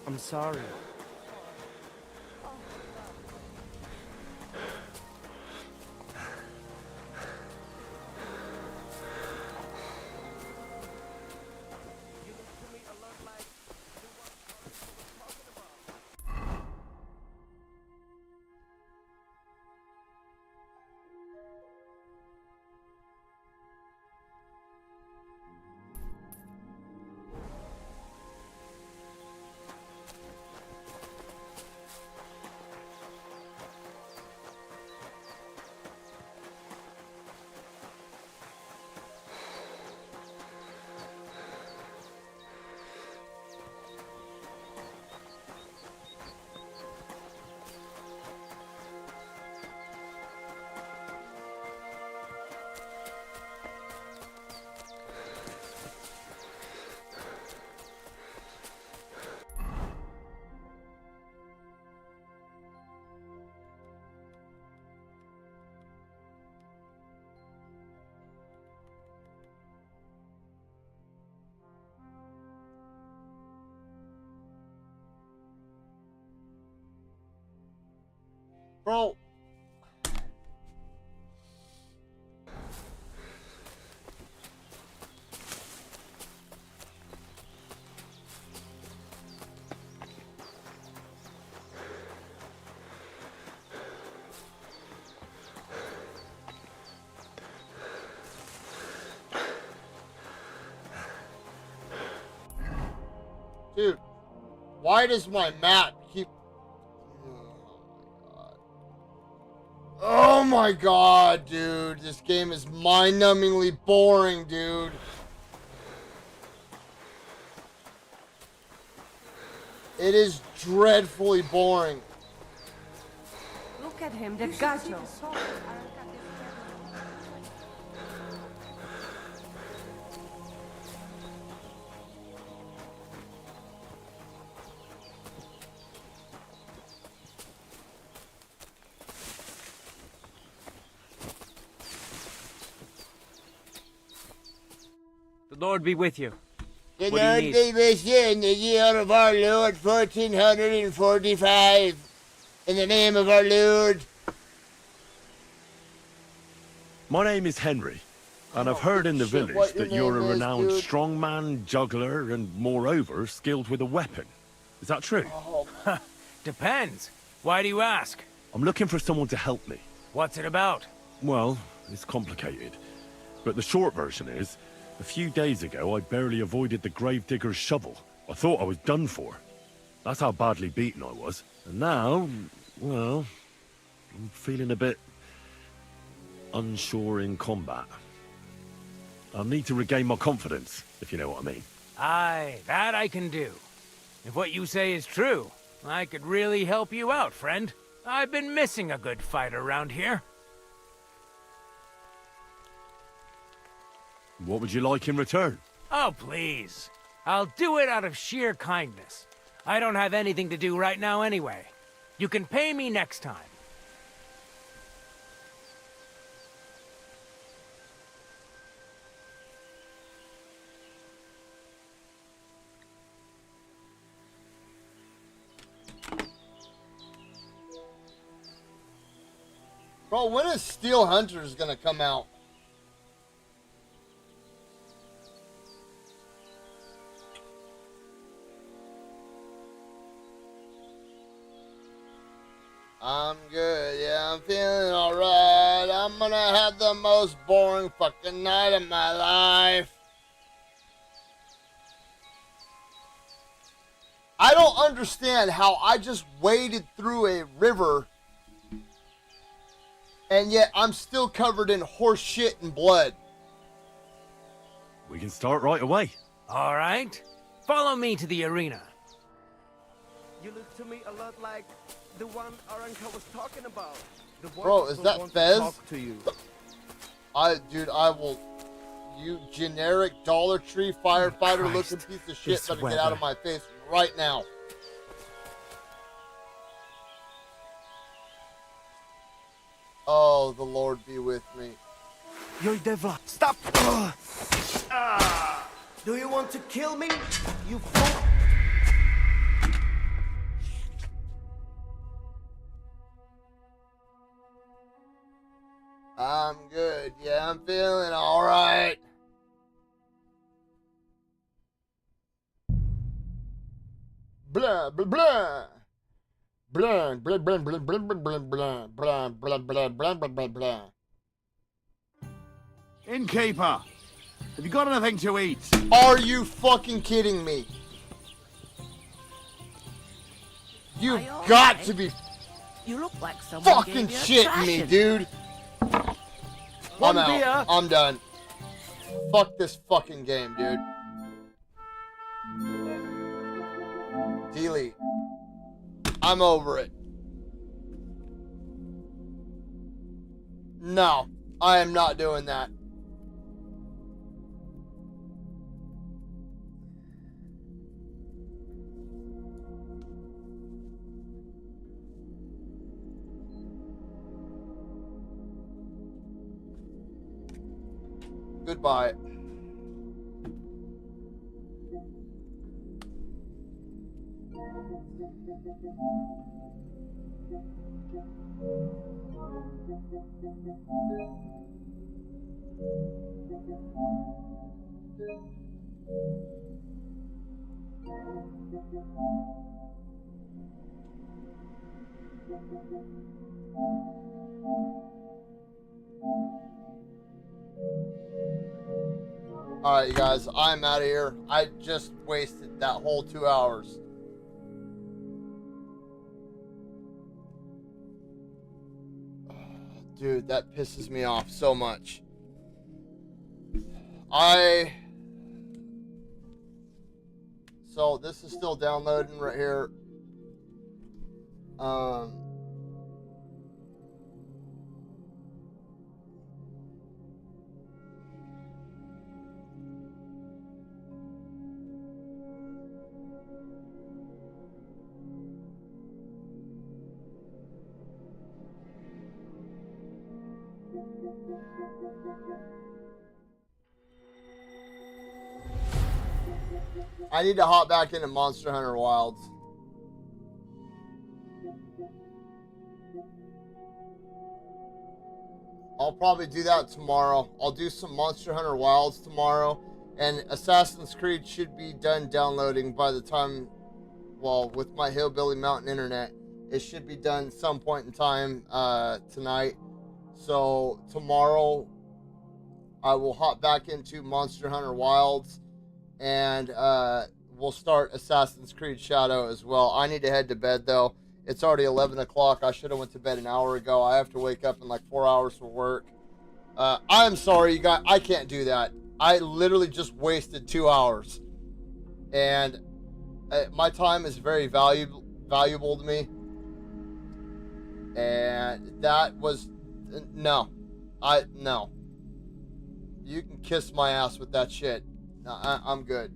I'm sorry. Bro. Dude, why does my map keep... Oh my god, dude. This game is mind-numbingly boring, dude. It is dreadfully boring. Look at him, the gato. Lord be with you. The What do you Lord need? be with you in the year of our Lord 1445. In the name of our Lord. My name is Henry, and I've heard in the Shit, village what your that you're a name is, renowned dude. strongman, juggler, and moreover, skilled with a weapon. Is that true? Oh, Depends. Why do you ask? I'm looking for someone to help me. What's it about? Well, it's complicated. But the short version is, a few days ago I barely avoided the gravedigger's shovel. I thought I was done for. That's how badly beaten I was. And now, well, I'm feeling a bit unsure in combat. I'll need to regain my confidence, if you know what I mean. Aye, that I can do. If what you say is true, I could really help you out, friend. I've been missing a good fight around here. What would you like in return? Oh, please. I'll do it out of sheer kindness. I don't have anything to do right now anyway. You can pay me next time. Bro, when is Steel Hunters gonna come out? I'm good, yeah, I'm feeling alright. I'm gonna have the most boring fucking night of my life. I don't understand how I just waded through a river and yet I'm still covered in horse shit and blood. We can start right away. All right. Follow me to the arena. You look to me a lot like the one our uncle was talking about. The one Bro, is who that wants to Fez? talk to you. Dude, I will. You generic Dollar Tree firefighter looking piece of shit, this better get out of weather. my face right now. Oh, the Lord be with me. You're devil. Stop! Do you want to kill me? You fool! I'm good. Yeah, I'm feeling alright. Blah, blah, blah. Blah, blah, blah, blah, blah, blah, blah, blah, blah, blah, blah, blah, blah, blah, blah. Innkeeper, have you got anything to eat? Are you fucking kidding me? You've got to be You look like someone fucking gave you a shitting me, thrashing. dude. One I'm beer. out. I'm done. Fuck this fucking game, dude. Delete. I'm over it. No, I am not doing that. Goodbye. Alright, you guys, I'm out of here. I just wasted that whole 2 hours. Dude, that pisses me off so much. So, this is still downloading right here. I need to hop back into Monster Hunter Wilds. I'll probably do that tomorrow. I'll do some Monster Hunter Wilds tomorrow. And Assassin's Creed should be done downloading by the time, well, with my Hillbilly Mountain internet. It should be done some point in time tonight. So tomorrow, I will hop back into Monster Hunter Wilds. And we'll start Assassin's Creed Shadow as well. I need to head to bed, though. It's already 11 o'clock. I should have went to bed an hour ago. I have to wake up in like 4 hours for work. I'm sorry, you guys. I can't do that. I literally just wasted 2 hours. And my time is very valuable to me. And that was... No. No. You can kiss my ass with that shit. I'm good.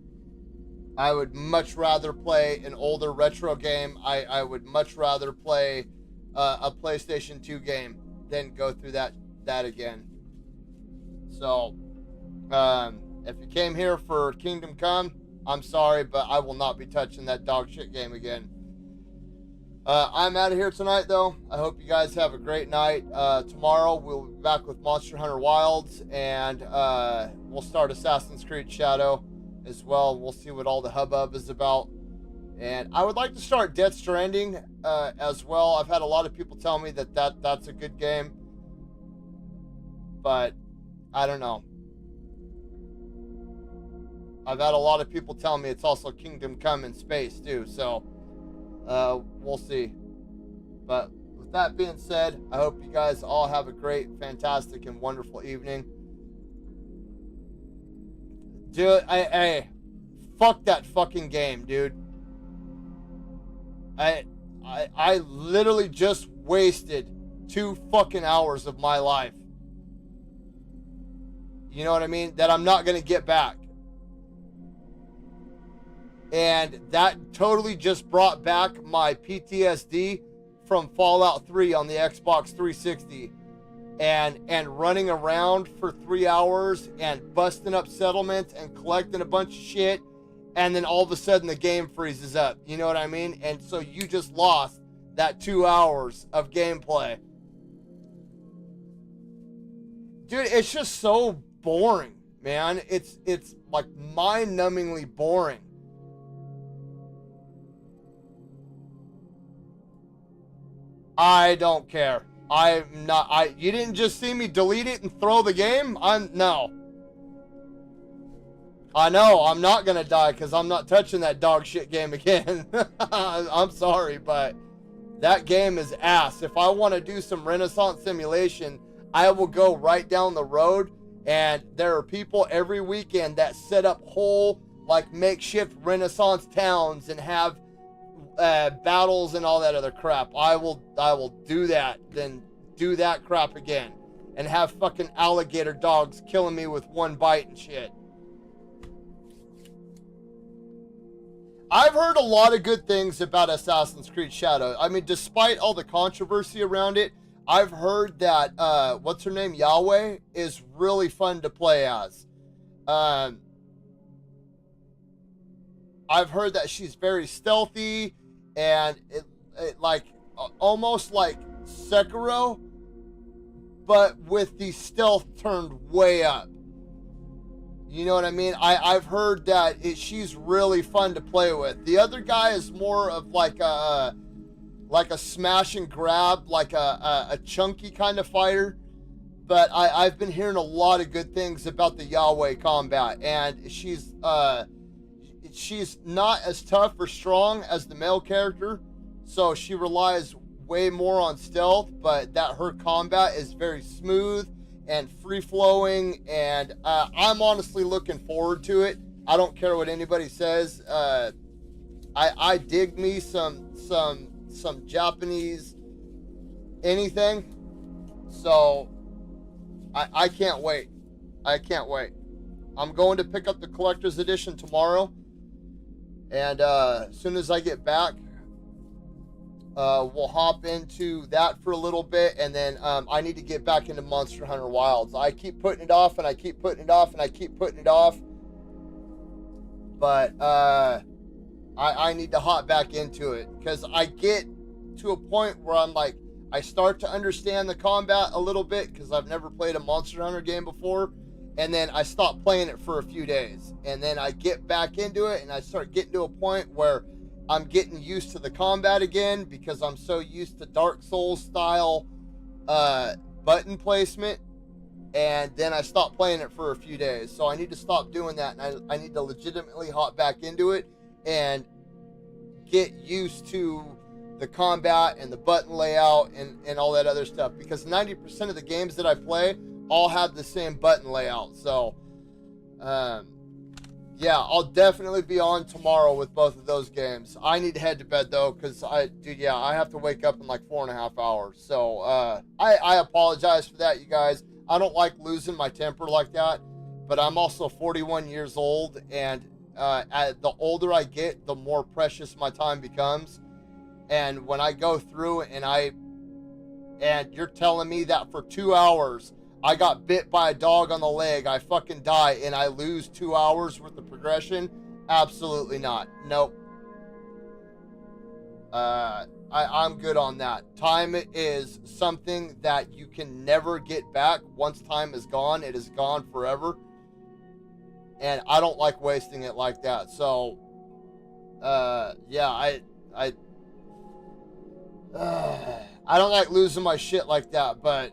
I would much rather play an older retro game. I would much rather play a PlayStation 2 game than go through that again. So, if you came here for Kingdom Come, I'm sorry, but I will not be touching that dog shit game again. I'm out of here tonight, though. I hope you guys have a great night. Tomorrow, we'll be back with Monster Hunter Wilds, and we'll start Assassin's Creed Shadow as well. We'll see what all the hubbub is about. And I would like to start Death Stranding as well. I've had a lot of people tell me that's a good game. But I don't know. I've had a lot of people tell me it's also Kingdom Come in space too. So we'll see. But with that being said, I hope you guys all have a great, fantastic, and wonderful evening. Dude, hey, fuck that fucking game, dude. I literally just wasted 2 fucking hours of my life. You know what I mean? That I'm not going to get back. And that totally just brought back my PTSD from Fallout 3 on the Xbox 360. And running around for 3 hours and busting up settlements and collecting a bunch of shit. And then all of a sudden the game freezes up. You know what I mean? And so you just lost that 2 hours of gameplay. Dude, it's just so boring, man. It's like mind-numbingly boring. I don't care. I'm not. You didn't just see me delete it and throw the game? No. I know I'm not gonna die because I'm not touching that dog shit game again. I'm sorry, but that game is ass. If I want to do some Renaissance simulation, I will go right down the road, and there are people every weekend that set up whole like makeshift Renaissance towns and have battles and all that other crap. I will do that, then do that crap again, and have fucking alligator dogs killing me with one bite and shit. I've heard a lot of good things about Assassin's Creed Shadow. I mean, despite all the controversy around it, I've heard that what's her name, Yahweh, is really fun to play as. I've heard that she's very stealthy and it like almost like Sekiro, but with the stealth turned way up. You know what I mean? I've heard that she's really fun to play with. The other guy is more of like a smash and grab, like a chunky kind of fighter. But I've been hearing a lot of good things about the Yahweh combat, and she's not as tough or strong as the male character, so she relies way more on stealth, but that her combat is very smooth and free-flowing, and I'm honestly looking forward to it. I don't care what anybody says. I dig me some Japanese anything, so I can't wait. I can't wait. I'm going to pick up the collector's edition tomorrow, and as soon as I get back, we'll hop into that for a little bit, and then I need to get back into Monster Hunter Wilds. I keep putting it off, and I keep putting it off, and I keep putting it off. But I need to hop back into it because I get to a point where I'm like, I start to understand the combat a little bit because I've never played a Monster Hunter game before, and then I stop playing it for a few days, and then I get back into it and I start getting to a point where I'm getting used to the combat again because I'm so used to Dark Souls style button placement, and then I stop playing it for a few days. So I need to stop doing that, and I need to legitimately hop back into it and get used to the combat and the button layout and all that other stuff, because 90% of the games that I play all have the same button layout. So yeah, I'll definitely be on tomorrow with both of those games. I need to head to bed though, because I have to wake up in like 4.5 hours. So I apologize for that, you guys. I don't like losing my temper like that, but I'm also 41 years old, and the older I get, the more precious my time becomes. And when I go through and you're telling me that for 2 hours I got bit by a dog on the leg, I fucking die, and I lose 2 hours worth of progression? Absolutely not. Nope. I'm good on that. Time is something that you can never get back. Once time is gone, it is gone forever. And I don't like wasting it like that. So, yeah, I don't like losing my shit like that, but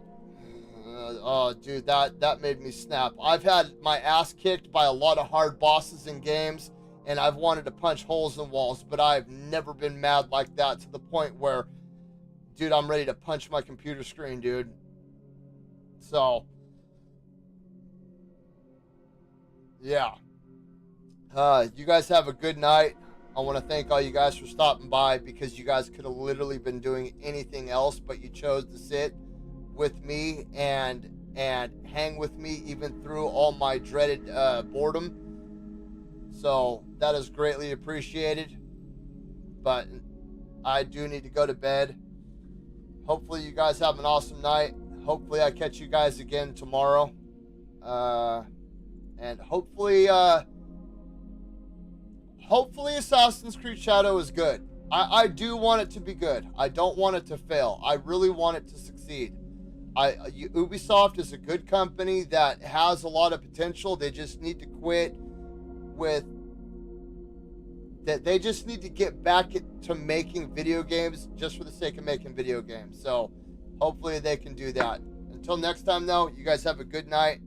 oh, dude, that made me snap. I've had my ass kicked by a lot of hard bosses in games, and I've wanted to punch holes in walls, but I've never been mad like that to the point where, dude, I'm ready to punch my computer screen, dude. So, yeah. You guys have a good night. I want to thank all you guys for stopping by, because you guys could have literally been doing anything else, but you chose to sit with me and hang with me even through all my dreaded boredom. So that is greatly appreciated. But I do need to go to bed. Hopefully you guys have an awesome night. Hopefully I catch you guys again tomorrow. And hopefully Assassin's Creed Shadow is good. I do want it to be good. I don't want it to fail. I really want it to succeed. Ubisoft is a good company that has a lot of potential. They just need to quit with that. They just need to get back to making video games just for the sake of making video games. So hopefully they can do that. Until next time, though, you guys have a good night.